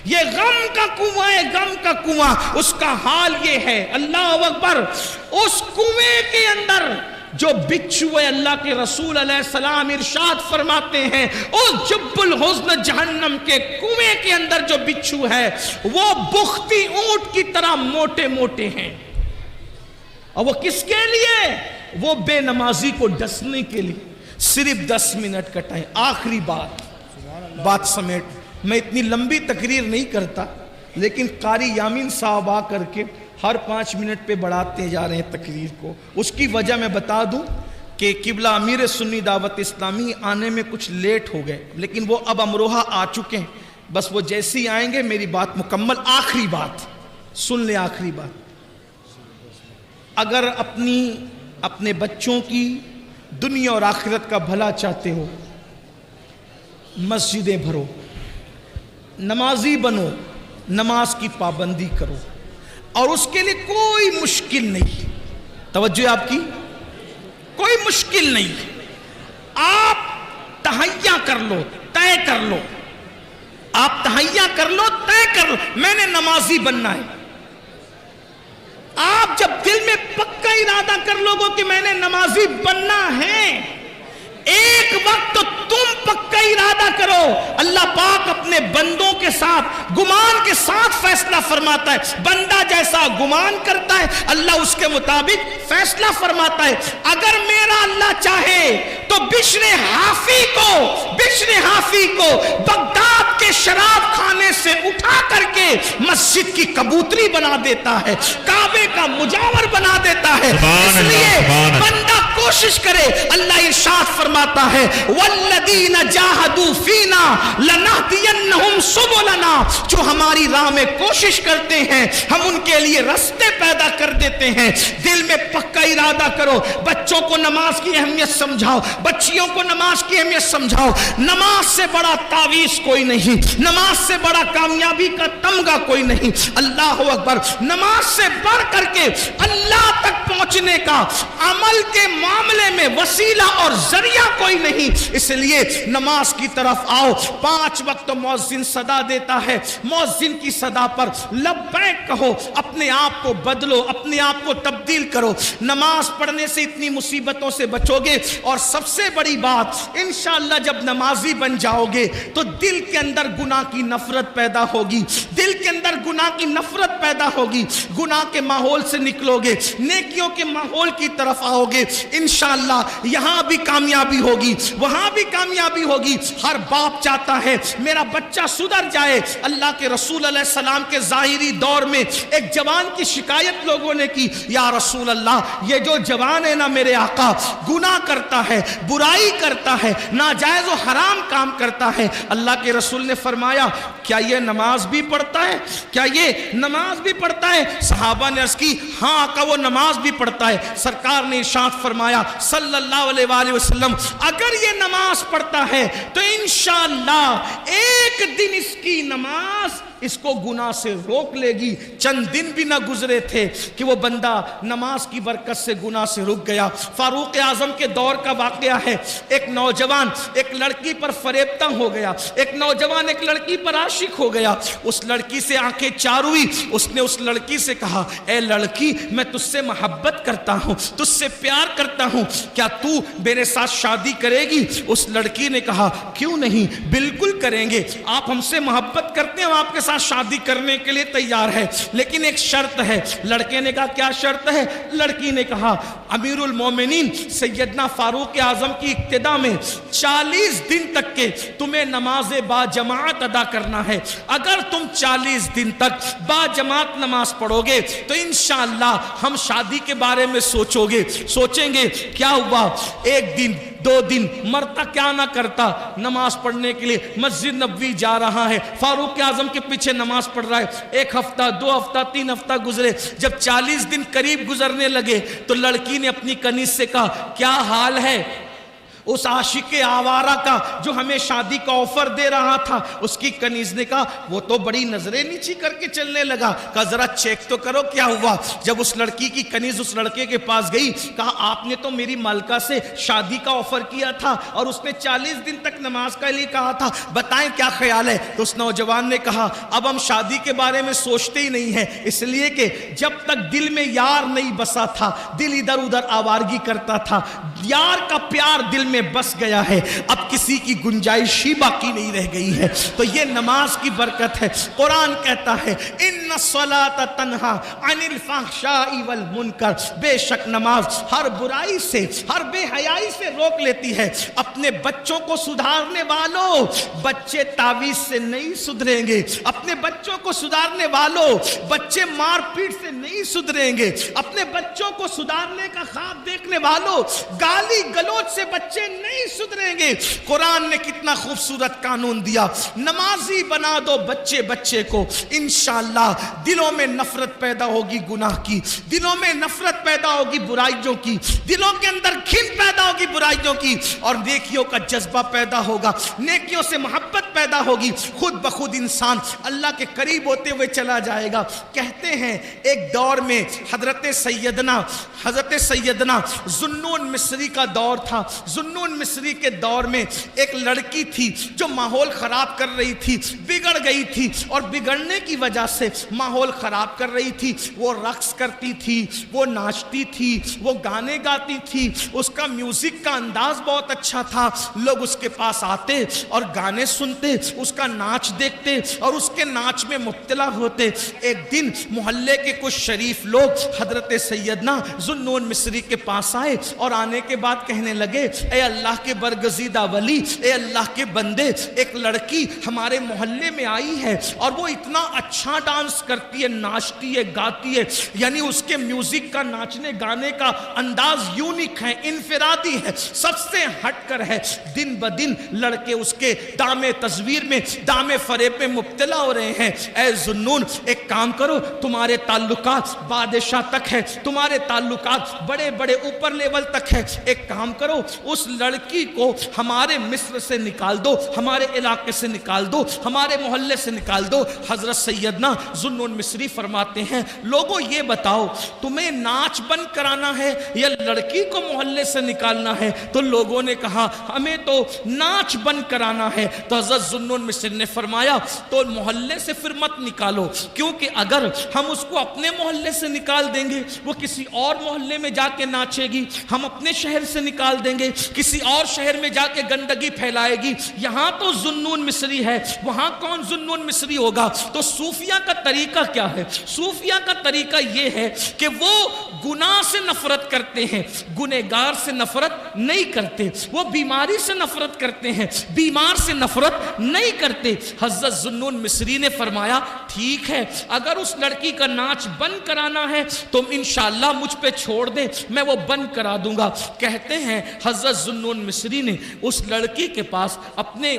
یہ غم کا کنواں ہے, غم کا کنواں. اس کا حال یہ ہے, اللہ اکبر, اس کنویں کے اندر جو بچھو ہے, اللہ کے رسول علیہ السلام ارشاد فرماتے ہیں اس جب الحزن جہنم کے کنویں کے اندر جو بچھو ہے وہ بختی اونٹ کی طرح موٹے موٹے ہیں. اور وہ کس کے لیے؟ وہ بے نمازی کو ڈسنے کے لیے. صرف 10 منٹ کا ٹائم. آخری بات سمیٹ, میں اتنی لمبی تقریر نہیں کرتا لیکن قاری یامین صاحب آ کر کے ہر 5 منٹ پہ بڑھاتے جا رہے ہیں تقریر کو. اس کی وجہ میں بتا دوں کہ قبلہ امیر سنی دعوت اسلامی آنے میں کچھ لیٹ ہو گئے, لیکن وہ اب امروہہ آ چکے ہیں. بس وہ جیسے ہی آئیں گے میری بات مکمل. آخری بات سن لیں, آخری بات. اگر اپنے بچوں کی دنیا اور آخرت کا بھلا چاہتے ہو, مسجدیں بھرو, نمازی بنو, نماز کی پابندی کرو, اور اس کے لیے کوئی مشکل نہیں. توجہ آپ کی, کوئی مشکل نہیں. آپ تہیہ کر لو, طے کر لو, آپ تہیہ کر لو, طے کر لو میں نے نمازی بننا ہے. آپ جب دل میں پکا ارادہ کر لو گے کہ میں نے نمازی بننا ہے, ایک وقت تو تم پکا ارادہ کرو. اللہ پاک اپنے بندوں کے ساتھ گمان کے ساتھ فیصلہ فرماتا ہے. بندہ جیسا گمان کرتا ہے اللہ اس کے مطابق فیصلہ فرماتا ہے. اگر میرا اللہ چاہے تو بشر حافی کو بغداد کے شراب خانے سے اٹھا کر کے مسجد کی کبوتری بنا دیتا ہے, کعبے کا مجاور بنا دیتا ہے. اس لیے بندہ کوشش کرے. اللہ ارشاد فرماتا ہے والذین جاہدوا فینا لنہدینہم سبلنا, جو ہماری راہ میں کوشش کرتے ہیں ہم ان کے لیے راستے پیدا کر دیتے ہیں. دل میں پکا ارادہ کرو. بچوں کو نماز کی اہمیت سمجھاؤ, بچیوں کو نماز کی اہمیت سمجھاؤ. نماز سے بڑا تعویذ کوئی نہیں, نماز سے بڑا کامیابی کا تمغہ کوئی نہیں. اللہ اکبر. نماز سے بڑھ کر کے اللہ تک پہنچنے کا عمل کے معاملے میں وسیلہ اور ذریعہ کوئی نہیں. اس لیے نماز کی طرف آؤ. 5 وقت مؤذن صدا دیتا ہے, مؤذن کی صدا پر لبیک کہو, اپنے آپ کو بدلو, اپنے آپ کو تبدیل کرو. نماز پڑھنے سے اتنی مصیبتوں سے بچو گے. اور سب سے بڑی بات, انشاءاللہ جب نمازی بن جاؤ گے تو دل کے اندر گناہ کی نفرت پیدا ہوگی, دل کے اندر گناہ کی نفرت پیدا ہوگی. گناہ کے ماحول سے نکلو گے, نیکیوں کے ماحول کی طرف آؤ گے. انشاءاللہ یہاں بھی کامیابی ہوگی, وہاں بھی کامیابی ہوگی. ہر باپ چاہتا ہے میرا بچہ سدھر جائے. اللہ کے رسول علیہ السلام کے ظاہری دور میں ایک جوان کی شکایت لوگوں نے کی, یا رسول اللہ یہ جو جوان ہے نا میرے آقا, گناہ کرتا ہے, برائی کرتا ہے, ناجائز و حرام کام کرتا ہے. اللہ کے رسول نے فرمایا کیا یہ نماز بھی پڑھتا ہے, کیا یہ نماز بھی پڑھتا ہے؟ صحابہ نے عرض کی ہاں آقا وہ نماز بھی پڑھتا ہے. سرکار نے ارشاد فرمایا صلی اللہ علیہ وآلہ وسلم اگر یہ نماز پڑھتا ہے تو انشاءاللہ ایک دن اس کی نماز اس کو گناہ سے روک لے گی۔ چند دن بھی نہ گزرے تھے کہ وہ بندہ نماز کی برکت سے گناہ سے رک گیا۔ فاروق اعظم کے دور کا واقعہ ہے، ایک نوجوان ایک لڑکی پر فریبتہ ہو گیا، ایک نوجوان ایک لڑکی پر عاشق ہو گیا، اس لڑکی سے آنکھیں چار ہوئی، اس نے اس لڑکی سے کہا اے لڑکی میں تجھ سے محبت کرتا ہوں، تجھ سے پیار کرتا ہوں، کیا تو میرے ساتھ شادی کرے گی؟ اس لڑکی نے کہا کیوں نہیں، بالکل کریں گے، آپ ہم سے محبت کرتے ہیں، ہم آپ کے ساتھ شادی کرنے کے لیے تیار ہے، لیکن ایک شرط ہے۔ لڑکے نے کہا کیا شرط ہے؟ لڑکی نے کہا امیر المومنین سیدنا فاروق اعظم کی اقتدا میں 40 دن تک کے تمہیں نماز با جماعت ادا کرنا ہے، اگر تم 40 دن تک با جماعت نماز پڑھو گے تو انشاءاللہ ہم شادی کے بارے میں سوچیں گے کیا ہوا، ایک دن 2 دن مرتا کیا نہ کرتا، نماز پڑھنے کے لیے مسجد نبوی جا رہا ہے، فاروق اعظم کے پیچھے نماز پڑھ رہا ہے، 1 ہفتہ 2 ہفتہ 3 ہفتہ گزرے، جب 40 دن قریب گزرنے لگے تو لڑکی نے اپنی کنیز سے کہا کیا حال ہے اس عاشق آوارہ کا جو ہمیں شادی کا آفر دے رہا تھا؟ اس کی کنیز نے کہا وہ تو بڑی نظریں نیچی کر کے چلنے لگا، کہا ذرا چیک تو کرو کیا ہوا۔ جب اس لڑکی کی کنیز اس لڑکے کے پاس گئی، کہا آپ نے تو میری مالکہ سے شادی کا آفر کیا تھا اور اس نے 40 دن تک نماز کے لیے کہا تھا، بتائیں کیا خیال ہے؟ تو اس نوجوان نے کہا اب ہم شادی کے بارے میں سوچتے ہی نہیں ہیں، اس لیے کہ جب تک دل میں یار نہیں بسا تھا دل ادھر ادھر آوارگی کرتا تھا، یار کا پیار دل میں بس گیا ہے، اب کسی کی گنجائش ہی باقی نہیں رہ گئی ہے۔ تو یہ نماز کی برکت ہے۔ قرآن کہتا ہے ان الصلاۃ تنہا عن الفحشاء والمنکر، بے شک نماز ہر برائی سے ہر بے حیائی سے روک لیتی ہے۔ اپنے بچوں کو سدھارنے والوں، بچے تعویذ سے نہیں سدھریں گے، اپنے بچوں کو سدھارنے والوں بچے مار پیٹ سے نہیں سدھریں گے، اپنے بچوں کو سدھارنے کا خواب دیکھنے والوں گالی گلوچ سے بچے نہیں سدھریں گے۔ قرآن نے کتنا خوبصورت قانون دیا، نمازی بنا دو بچے کو، انشاءاللہ دلوں میں نفرت پیدا ہوگی گناہ کی، دلوں میں نفرت پیدا ہوگی برائیوں کی، دلوں کے اندر گھن پیدا ہوگی برائیوں کی، اور نیکیوں کا جذبہ پیدا ہوگا، نیکیوں سے محبت پیدا ہوگی، خود بخود انسان اللہ کے قریب ہوتے ہوئے چلا جائے گا۔ کہتے ہیں ایک دور میں حضرت سیدنا ذوالنون مصری کا دور تھا۔ ذوالنون مصری کے دور میں ایک لڑکی تھی جو ماحول خراب کر رہی تھی، بگڑ گئی تھی، اور بگڑنے کی وجہ سے ماحول خراب کر رہی تھی۔ وہ رقص کرتی تھی، وہ ناچتی تھی، وہ گانے گاتی تھی، اس کا میوزک کا انداز بہت اچھا تھا، لوگ اس کے پاس آتے اور گانے سنتے، اس کا ناچ دیکھتے اور اس کے ناچ میں مبتلا ہوتے۔ ایک دن محلے کے کچھ شریف لوگ حضرت سیدنا ذوالنون مصری کے پاس آئے اور آنے کے بعد کہنے لگے اے اللہ کے برگزیدہ ولی، اے اللہ کے بندے، ایک لڑکی ہمارے محلے میں آئی ہے اور وہ اتنا اچھا ڈانس کرتی ہے، ناچتی ہے، گاتی ہے، یعنی اس کے میوزک کا ناچنے گانے کا انداز یونیک ہے، انفرادی ہے، سب سے ہٹ کر ہے۔ دن بدن لڑکے اس کے دام تصویر میں، دام فریب میں مبتلا ہو رہے ہیں۔ اے ذوالنون ایک کام کرو، تمہارے تعلقات بادشاہ تک ہے، تمہارے تعلقات بڑے بڑے اوپر لیول تک ہے، ایک کام کرو اس لڑکی کو ہمارے مصر سے نکال دو، ہمارے علاقے سے نکال دو، ہمارے محلے سے نکال دو۔ حضرت سیدنا ذوالنون مصری فرماتے ہیں لوگوں یہ بتاؤ تمہیں ناچ بند کرانا ہے یا لڑکی کو محلے سے نکالنا ہے؟ تو لوگوں نے کہا ہمیں تو ناچ بند کرانا ہے۔ تو حضرت ذوالنون مصری نے فرمایا تو محلے سے پھر مت نکالو، کیونکہ اگر ہم اس کو اپنے محلے سے نکال دیں گے وہ کسی اور محلے میں جا کے ناچے گی، ہم اپنے شہر سے نکال دیں گے کسی اور شہر میں جا کے گندگی پھیلائے گی، یہاں تو ذوالنون مصری ہے وہاں کون ذوالنون مصری ہوگا؟ تو صوفیہ کا طریقہ کیا ہے؟ صوفیہ کا طریقہ یہ ہے کہ وہ گناہ سے نفرت کرتے ہیں، گنہگار سے نفرت نہیں کرتے، وہ بیماری سے نفرت کرتے ہیں، بیمار سے نفرت نہیں کرتے۔ حضرت ذوالنون مصری نے فرمایا ٹھیک ہے اگر اس لڑکی کا ناچ بند کرانا ہے تو انشاءاللہ مجھ پہ چھوڑ دیں، میں وہ بند کرا دوں گا۔ کہتے ہیں حضرت ذوالنون مصری نے اس لڑکی کے پاس اپنے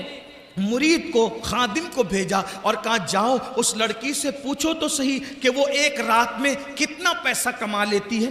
مرید کو، خادم کو بھیجا اور کہا جاؤ اس لڑکی سے پوچھو تو صحیح کہ وہ ایک رات میں کتنا پیسہ کما لیتی ہے،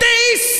23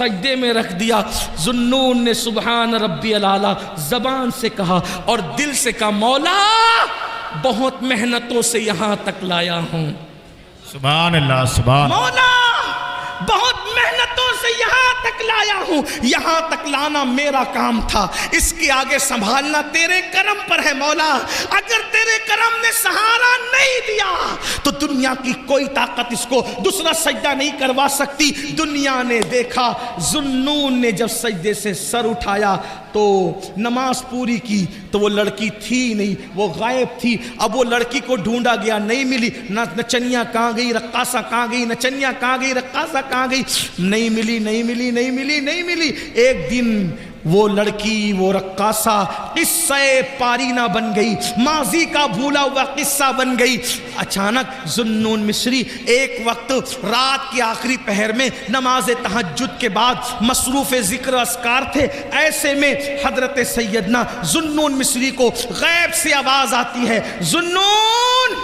سجدے میں رکھ دیا. ذوالنون نے سبحان ربی الاعلیٰ زبان سے کہا اور دل سے کہا مولا بہت محنتوں سے یہاں تک لایا ہوں. سبحان اللہ سبحان مولا بہت محنتوں سے یہاں تک لایا ہوں. یہاں تک لانا میرا کام تھا, اس کے آگے سنبھالنا تیرے کرم پر ہے مولا. اگر تیرے کرم نے سہارا نہیں دیا تو دنیا کی کوئی طاقت اس کو دوسرا سجدہ نہیں کروا سکتی. دنیا نے دیکھا ذوالنون نے جب سجدے سے سر اٹھایا تو نماز پوری کی تو وہ لڑکی تھی نہیں, وہ غائب تھی. اب وہ لڑکی کو ڈھونڈا گیا, نہیں ملی. نچنیاں کہاں گئی, رقاصہ کہاں گئی, نچنیاں کہاں گئی, رقاصہ کہاں گئی, نہیں ملی نہیں ملی نہیں ملی نہیں ملی. ایک دن وہ لڑکی, وہ رقاصہ قصہ پارینہ بن گئی, ماضی کا بھولا ہوا قصہ بن گئی. اچانک ذوالنون مصری ایک وقت رات کے آخری پہر میں نماز تہجد کے بعد مصروف ذکر اذکار تھے. ایسے میں حضرت سیدنا ذوالنون مصری کو غیب سے آواز آتی ہے, ذوالنون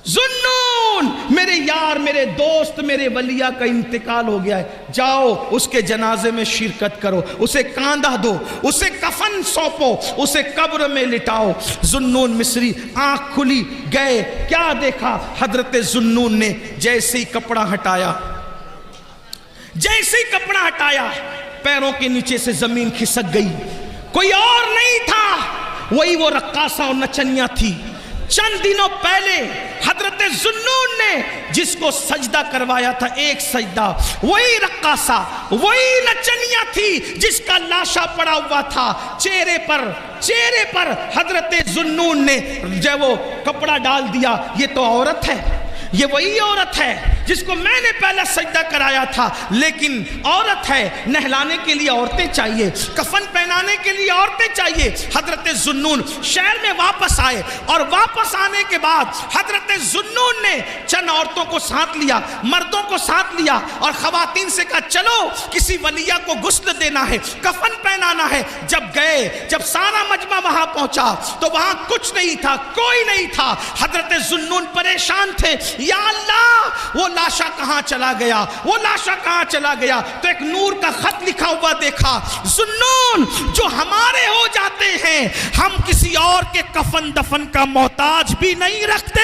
ذوالنون میرے یار, میرے دوست, میرے ولیہ کا انتقال ہو گیا ہے, جاؤ اس کے جنازے میں شرکت کرو, اسے کاندھا دو, اسے کفن سونپو, اسے قبر میں لٹاؤ. ذوالنون مصری آنکھ کھلی, گئے. کیا دیکھا حضرت ذوالنون نے؟ جیسے ہی کپڑا ہٹایا, جیسے ہی کپڑا ہٹایا پیروں کے نیچے سے زمین کھسک گئی. کوئی اور نہیں تھا, وہی وہ رقاصہ اور نچنیاں تھی. چند دنوں پہلے حضرت ذوالنون نے جس کو سجدہ کروایا تھا, ایک سجدہ, وہی رقاصہ وہی نچنیاں تھی جس کا لاشا پڑا ہوا تھا. چہرے پر حضرت ذوالنون نے جب وہ کپڑا ڈال دیا, یہ تو عورت ہے, یہ وہی عورت ہے جس کو میں نے پہلا سجدہ کرایا تھا. لیکن عورت ہے, نہلانے کے لیے عورتیں چاہیے, کفن پہنانے کے لیے عورتیں چاہیے. حضرت ذوالنون شہر میں واپس آئے اور واپس آنے کے بعد حضرت ذوالنون نے چند عورتوں کو ساتھ لیا, مردوں کو ساتھ لیا اور خواتین سے کہا چلو کسی ولیہ کو غسل دینا ہے, کفن پہنانا ہے. جب گئے, جب سارا مجمع وہاں پہنچا تو وہاں کچھ نہیں تھا, کوئی نہیں تھا. حضرت ذوالنون پریشان تھے, یا اللہ وہ لاشا کہاں چلا گیا, وہ لاشا کہاں چلا گیا. تو ایک نور کا خط لکھا ہوا دیکھا, ذوالنون جو ہمارے ہو جاتے ہیں ہم کسی اور کے کفن دفن کا محتاج بھی نہیں رکھتے,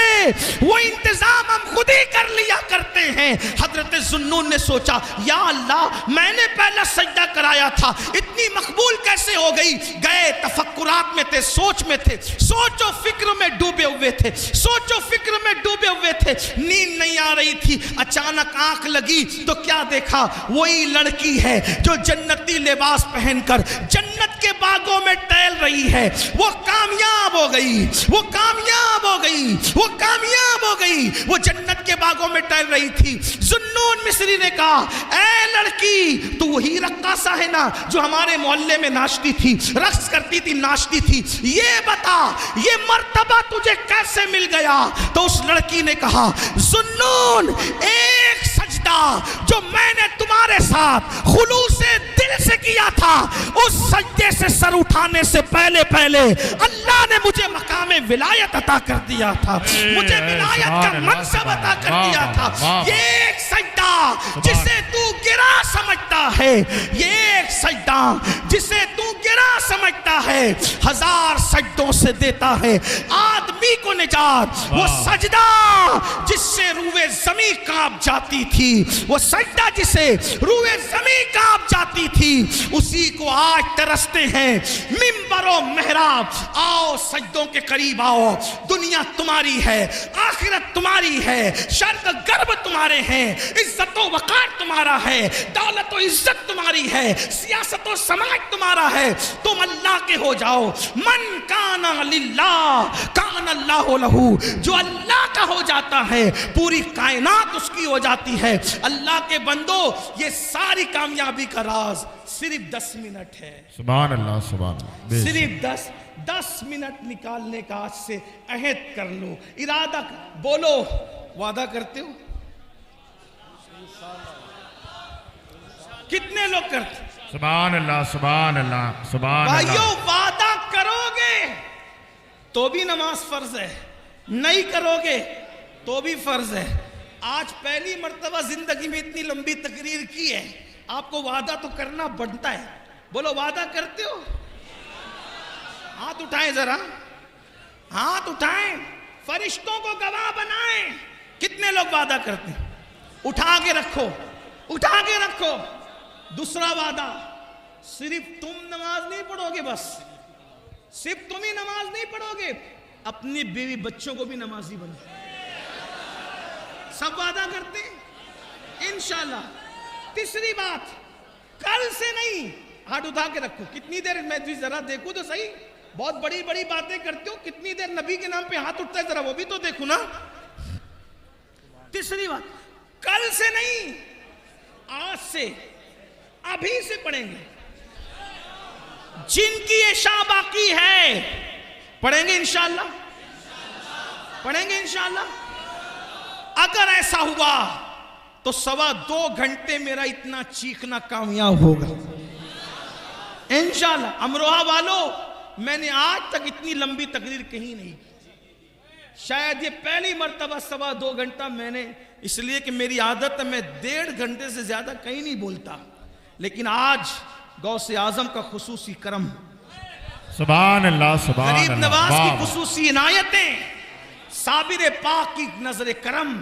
وہ انتظام ہم خود ہی کر لیا کرتے ہیں. حضرت ذوالنون نے سوچا یا اللہ میں نے پہلا سجدہ کرایا تھا, اتنی مقبول کیسے ہو گئی. گئے تفکرات میں تھے, سوچ میں تھے, سوچ و فکر میں ڈوبے ہوئے تھے, سوچ و فکر میں ڈوبے ہوئے تھے. نیند نہیں آ رہی تھی. اچانک آنکھ لگی تو کیا دیکھا, وہی لڑکی ہے جو جنتی لباس پہن کر جنت کے باغوں میں ٹہل رہی ہے. وہ کامیاب ہو گئی, وہ کامیاب ہو گئی, وہ کامیاب ہو گئی, وہ جنت کے باغوں میں ٹہل رہی تھی. ذوالنون مصری نے کہا اے لڑکی تو وہی رقاصہ ہے نا جو ہمارے محلے میں ناچتی تھی, رقص کرتی تھی, ناچتی تھی, یہ بتا یہ مرتبہ تجھے کیسے مل گیا. تو اس لڑکی نے کہا ذوالنون ایک سجدہ جو میں نے تمہارے ساتھ خلوص دل سے کیا تھا, اس سجدے سے سر اٹھانے سے پہلے اللہ نے مجھے مقام ولایت عطا کر دیا تھا, مجھے ولایت کا منصب عطا کر دیا تھا. یہ ایک سجدہ جسے تو گرا سمجھتا ہے, یہ ایک سجدہ جسے تو گرا سمجھتا ہے, ہزار سجدوں سے دیتا ہے آدمی کو نجات. وہ سجدہ جس سے روح زمین کانپ جاتی تھی, وہ سجدہ جسے روح زمین کانپ جاتی تھی, اسی کو آج ترستے ہیں منبر و محراب. آؤ سجدوں کے قریب آؤ, دنیا تمہاری ہے, آخرت تمہاری ہے, شرق غرب تمہارے ہیں, عزت و وقار تمہارا ہے, دولت و عزت تمہاری ہے, سیاست و سماج تمہارا ہے. تم اللہ کے ہو جاؤ. من کان للہ کان اللہ لہو, جو اللہ کا ہو جاتا ہے پوری کائنات اس کی ہو جاتی ہے. اللہ کے بندو یہ ساری کامیابی کا راز صرف 10 منٹ ہے. سبحان اللہ سبحان اللہ. صرف 10 منٹ نکالنے کا آج سے عہد کر لو, ارادہ بولو, وعدہ کرتے ہو؟ کتنے لوگ کرتے؟ سبحان اللہ سبحان اللہ سبحان اللہ. بھائیو وعدہ کرو گے تو بھی نماز فرض ہے, نہیں کرو گے تو بھی فرض ہے. آج پہلی مرتبہ زندگی میں اتنی لمبی تقریر کی ہے, آپ کو وعدہ تو کرنا بنتا ہے. بولو وعدہ کرتے ہو؟ ہاتھ اٹھائیں ذرا, ہاتھ اٹھائیں, فرشتوں کو گواہ بنائیں. کتنے لوگ وعدہ کرتے ہیں؟ اٹھا کے رکھو, اٹھا کے رکھو. دوسرا وعدہ, صرف تم نماز نہیں پڑھو گے, بس صرف تم ہی نماز نہیں پڑھو گے, اپنی بیوی بچوں کو بھی نمازی بنو. سب وعدہ کرتے ہیں انشاءاللہ. تیسری بات, کل سے نہیں, ہاتھ اٹھا کے رکھو. کتنی دیر, میں ذرا دیکھوں تو صحیح, بہت بڑی بڑی باتیں کرتے ہو, کتنی دیر نبی کے نام پہ ہاتھ اٹھتا ہے, ذرا وہ بھی تو دیکھو نا. تیسری بات, کل سے نہیں, آج سے, ابھی سے پڑھیں گے. جن کی عشاء باقی ہے پڑھیں گے انشاءاللہ, پڑھیں گے انشاءاللہ. اگر ایسا ہوا تو 2.25 گھنٹے میرا اتنا چیخنا کامیاب ہوگا انشاءاللہ. امروہہ والو, میں نے آج تک اتنی لمبی تقریر کہیں نہیں کی. شاید یہ پہلی مرتبہ 2.25 گھنٹہ میں نے, اس لیے کہ میری عادت ہے میں 1.5 گھنٹے سے زیادہ کہیں نہیں بولتا. لیکن آج غوث اعظم کا خصوصی کرم, سبحان اللہ, سبحان غریب اللہ, نواز کی واہ. خصوصی عنایتیں, صابر پاک کی نظر کرم,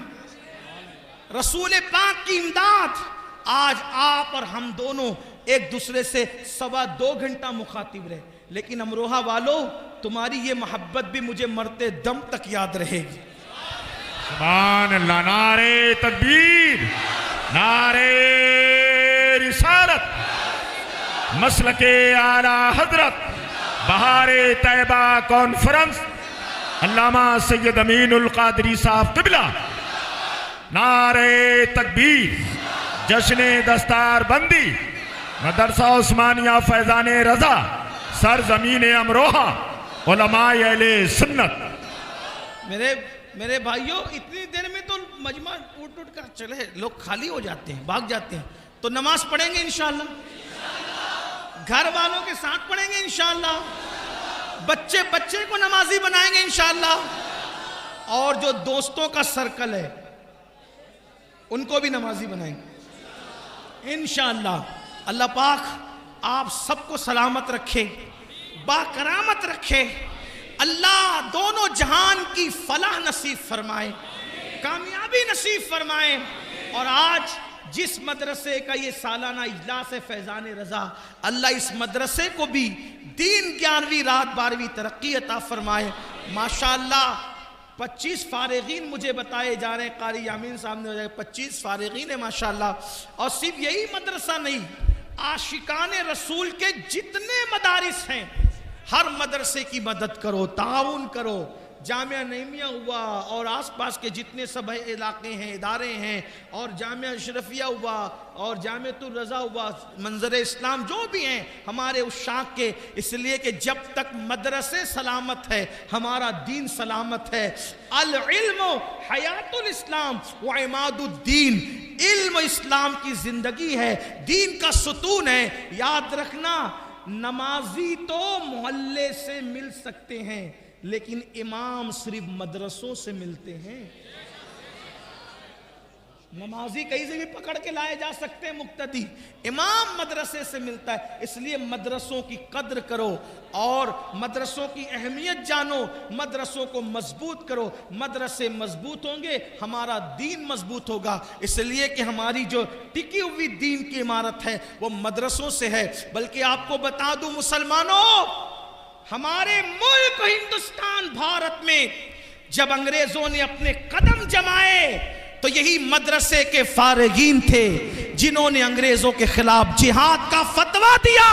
رسول پاک کی امداد. آج آپ اور ہم دونوں ایک دوسرے سے 2.25 گھنٹہ مخاطب رہے. لیکن امروہہ والو, تمہاری یہ محبت بھی مجھے مرتے دم تک یاد رہے گی. سبحان اللہ. نعرہ تکبیر, نعرہ رسالت, مسلک اعلیٰ حضرت بہار طیبہ کانفرنس علامہ سید امین القادری صاحب قبلہ. نعرہ تکبیر, جشن دستار بندی مدرسہ عثمانیہ فیضان رضا سرزمین امروہہ علماء اہل سنت. میرے بھائیوں, اتنی دیر میں تو مجمع اٹھ کر چلے, لوگ خالی ہو جاتے ہیں, بھاگ جاتے ہیں. تو نماز پڑھیں گے انشاءاللہ, گھر والوں کے ساتھ پڑھیں گے انشاءاللہ, بچے کو نمازی بنائیں گے انشاءاللہ, اور جو دوستوں کا سرکل ہے ان کو بھی نمازی بنائیں گے انشاءاللہ. اللہ پاک آپ سب کو سلامت رکھے, باکرامت رکھے. اللہ دونوں جہان کی فلاح نصیب فرمائے, کامیابی نصیب فرمائے. اور آج جس مدرسے کا یہ سالانہ اجلاس ہے فیضان رضا, اللہ اس مدرسے کو بھی دین 11ویں رات 12ویں ترقی عطا فرمائے. ماشاءاللہ 25 فارغین مجھے بتائے جا رہے ہیں, قاری یامین صاحب نے 25 فارغین ہیں ماشاءاللہ. اور صرف یہی مدرسہ نہیں, عاشقان رسول کے جتنے مدارس ہیں ہر مدرسے کی مدد کرو, تعاون کرو. جامعہ نعیمیہ ہوا اور آس پاس کے جتنے سب علاقے ہیں, ادارے ہیں, اور جامعہ اشرفیہ ہوا اور جامعۃ الرضا ہوا, منظر اسلام جو بھی ہیں ہمارے عشاق کے, اس لیے کہ جب تک مدرسے سلامت ہے ہمارا دین سلامت ہے. العلم حیات الاسلام و عماد الدین, علم اسلام کی زندگی ہے, دین کا ستون ہے. یاد رکھنا, نمازی تو محلے سے مل سکتے ہیں لیکن امام صرف مدرسوں سے ملتے ہیں. نمازی کہیں سے بھی پکڑ کے لائے جا سکتے ہیں مقتدی, امام مدرسے سے ملتا ہے. اس لیے مدرسوں کی قدر کرو اور مدرسوں کی اہمیت جانو, مدرسوں کو مضبوط کرو. مدرسے مضبوط ہوں گے ہمارا دین مضبوط ہوگا. اس لیے کہ ہماری جو ٹکی ہوئی دین کی عمارت ہے وہ مدرسوں سے ہے. بلکہ آپ کو بتا دوں مسلمانوں, ہمارے ملک ہندوستان بھارت میں جب انگریزوں نے اپنے قدم جمائے تو یہی مدرسے کے فارغین تھے جنہوں نے انگریزوں کے خلاف جہاد کا فتویٰ دیا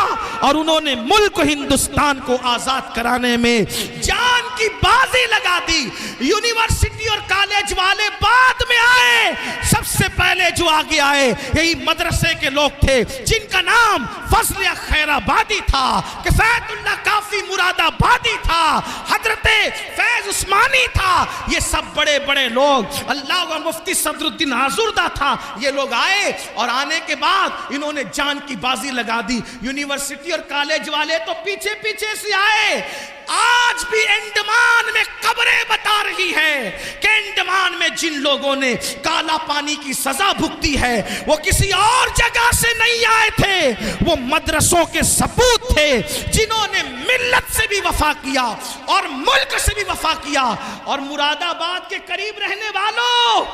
اور انہوں نے ملک ہندوستان کو آزاد کرانے میں جان کی بازی لگا دی. یونیورسٹی اور کالج والے بعد میں آئے, سب سے پہلے جو آگے آئے یہی مدرسے کے لوگ تھے جن کا نام فضل خیر آبادی تھا, کفایت اللہ کافی مراد آبادی تھا, حضرت فیض عثمانی تھا. یہ سب بڑے بڑے لوگ, اللہ کا مفتی صدر الدین آزردہ تھا. یہ لوگ آئے اور آنے کے بعد انہوں نے جان کی بازی لگا دی. یونیورسٹی اور کالج والے تو پیچھے پیچھے سے آئے. آج بھی انڈمان میں قبریں بتا رہی ہے کہ انڈمان میدان میں جن لوگوں نے کالا پانی کی سزا بھگتی ہے وہ کسی اور جگہ سے نہیں آئے تھے، وہ مدرسوں کے سپوت تھے جنہوں نے ملت سے بھی وفا کیا اور ملک سے بھی وفا کیا۔ اور مراد آباد کے قریب رہنے والوں،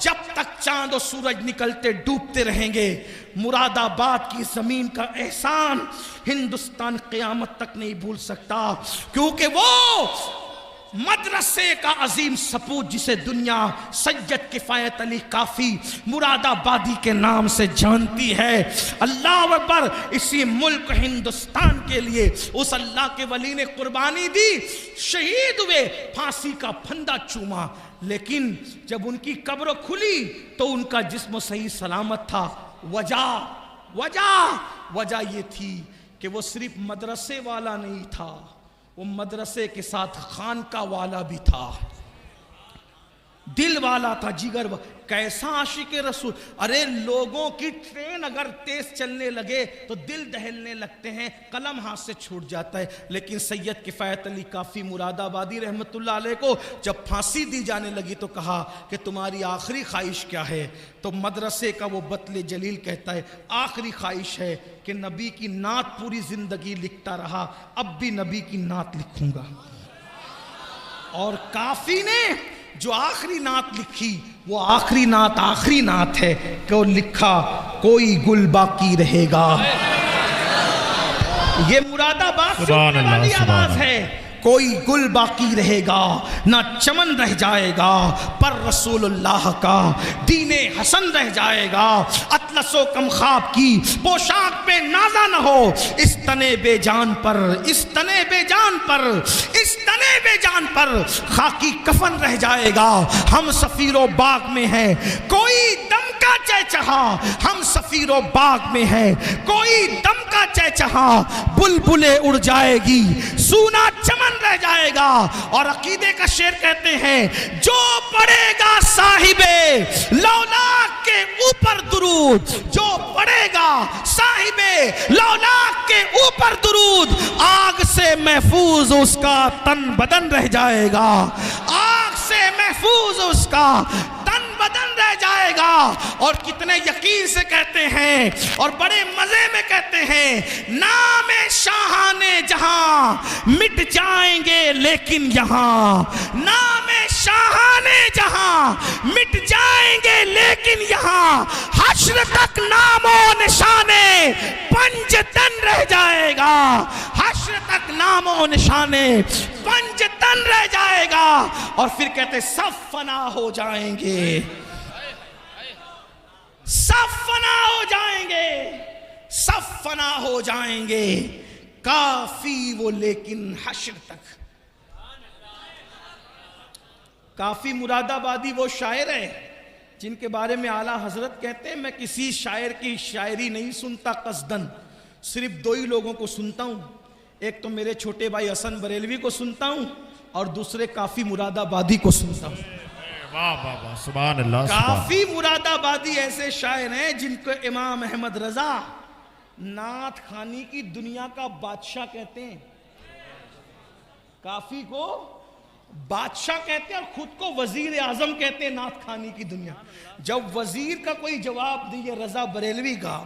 جب تک چاند و سورج نکلتے ڈوبتے رہیں گے، مراد آباد کی زمین کا احسان ہندوستان قیامت تک نہیں بھول سکتا، کیونکہ وہ مدرسے کا عظیم سپوت جسے دنیا سید کفایت علی کافی مراد آبادی کے نام سے جانتی ہے۔ اللہ اکبر! اسی ملک ہندوستان کے لیے اس اللہ کے ولی نے قربانی دی، شہید ہوئے، پھانسی کا پھندا چوما، لیکن جب ان کی قبر کھلی تو ان کا جسم صحیح سلامت تھا۔ وجہ یہ تھی کہ وہ صرف مدرسے والا نہیں تھا، وہ مدرسے کے ساتھ خانقاہ والا بھی تھا، دل والا تھا، جگر کیسا عاشق رسول! ارے لوگوں کی ٹرین اگر تیز چلنے لگے تو دل دہلنے لگتے ہیں، قلم ہاتھ سے چھوٹ جاتا ہے، لیکن سید کفایت علی کافی مراد آبادی رحمت اللہ علیہ کو جب پھانسی دی جانے لگی تو کہا کہ تمہاری آخری خواہش کیا ہے؟ تو مدرسے کا وہ بطل جلیل کہتا ہے آخری خواہش ہے کہ نبی کی نعت پوری زندگی لکھتا رہا، اب بھی نبی کی نعت لکھوں گا۔ اور کافی نے جو آخری نعت لکھی وہ آخری نعت ہے کہ وہ لکھا کوئی گل باقی رہے گا۔ یہ مراد آباد سے اٹھنے والی آواز ہے، کوئی گل باقی رہے گا، نہ چمن رہ جائے گا، پر رسول اللہ کا دین حسن رہ جائے گا۔ اطلس و کم خواب کی پوشاک پہ نازا نہ ہو، اس تنے بے جان پر خاکی کفن رہ جائے گا۔ ہم سفیر و باغ میں ہیں کوئی دم کا چہچہا، ہم سفیر و باغ میں ہیں کوئی دم کا چہچہا، بلبلیں اڑ جائے گی، سونا چمن رہ جائے گا۔ اور عقیدے کا شعر کہتے ہیں جو پڑھے گا صاحب لولاک کے اوپر درود، جو پڑھے گا صاحب لولاک کے اوپر درود، آگ سے محفوظ اس کا تن بدن رہ جائے گا، آگ سے محفوظ اس کا تن بدن رہ جائے گا۔ اور کتنے یقین سے کہتے ہیں اور بڑے مزے میں کہتے ہیں نام شاہان جہاں مٹ جائیں گے لیکن یہاں، نام شاہان جہاں مٹ جائیں گے لیکن یہاں، حشر تک نام و نشانے پنج تن رہ جائے گا، حشر تک نام و نشانے پنج تن رہ جائے گا۔ اور پھر کہتے سب فنا ہو جائیں گے، سب فنا ہو جائیں گے، سب فنا ہو جائیں گے، کافی وہ لیکن حشر تک۔ کافی مراد آبادی وہ شاعر ہے جن کے بارے میں اعلیٰ حضرت کہتے ہیں میں کسی شاعر کی شاعری نہیں سنتا قصدن، صرف دو ہی لوگوں کو سنتا ہوں، ایک تو میرے چھوٹے بھائی حسن بریلوی کو سنتا ہوں اور دوسرے کافی مراد آبادی کو سنتا ہوں۔ سبحان اللہ۔ کافی مراد آبادی ایسے شاعر ہیں جن کو امام احمد رضا نعت خوانی کی دنیا کا بادشاہ کہتے ہیں، کافی کو بادشاہ کہتے ہیں اور خود کو وزیر اعظم کہتے ہیں نعت خوانی کی دنیا۔ جب وزیر کا کوئی جواب دیے رضا بریلوی کا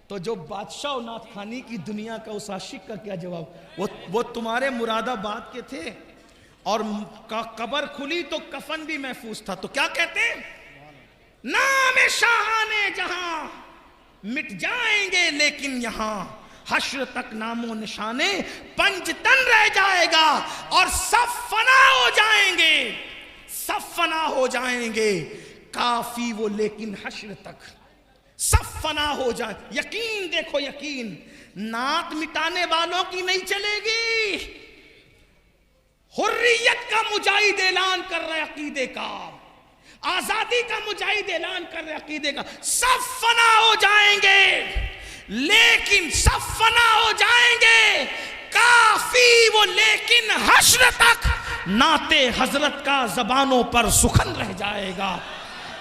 تو جو بادشاہ و نعت خوانی کی دنیا کا اس عاشق کا کیا جواب؟ وہ تمہارے مراد آباد کے تھے اور قبر کھلی تو کفن بھی محفوظ تھا، تو کیا کہتے ہیں نام شاہان جہاں مٹ جائیں گے لیکن یہاں، حشر تک نام و نشانے پنج تن رہ جائے گا اور سب فنا ہو جائیں گے، سب فنا ہو جائیں گے، کافی وہ لیکن حشر تک سب فنا ہو جائیں۔ یقین دیکھو، یقین نعت مٹانے والوں کی نہیں چلے گی، حریت کا مجاہد اعلان کر رہے عقیدے کا، آزادی کا مجاہد اعلان کر رہے عقیدے کا، سب فنا ہو جائیں گے لیکن سب فنا ہو جائیں گے، کافی وہ لیکن حشر تک نعت حضرت کا زبانوں پر سخن رہ جائے گا۔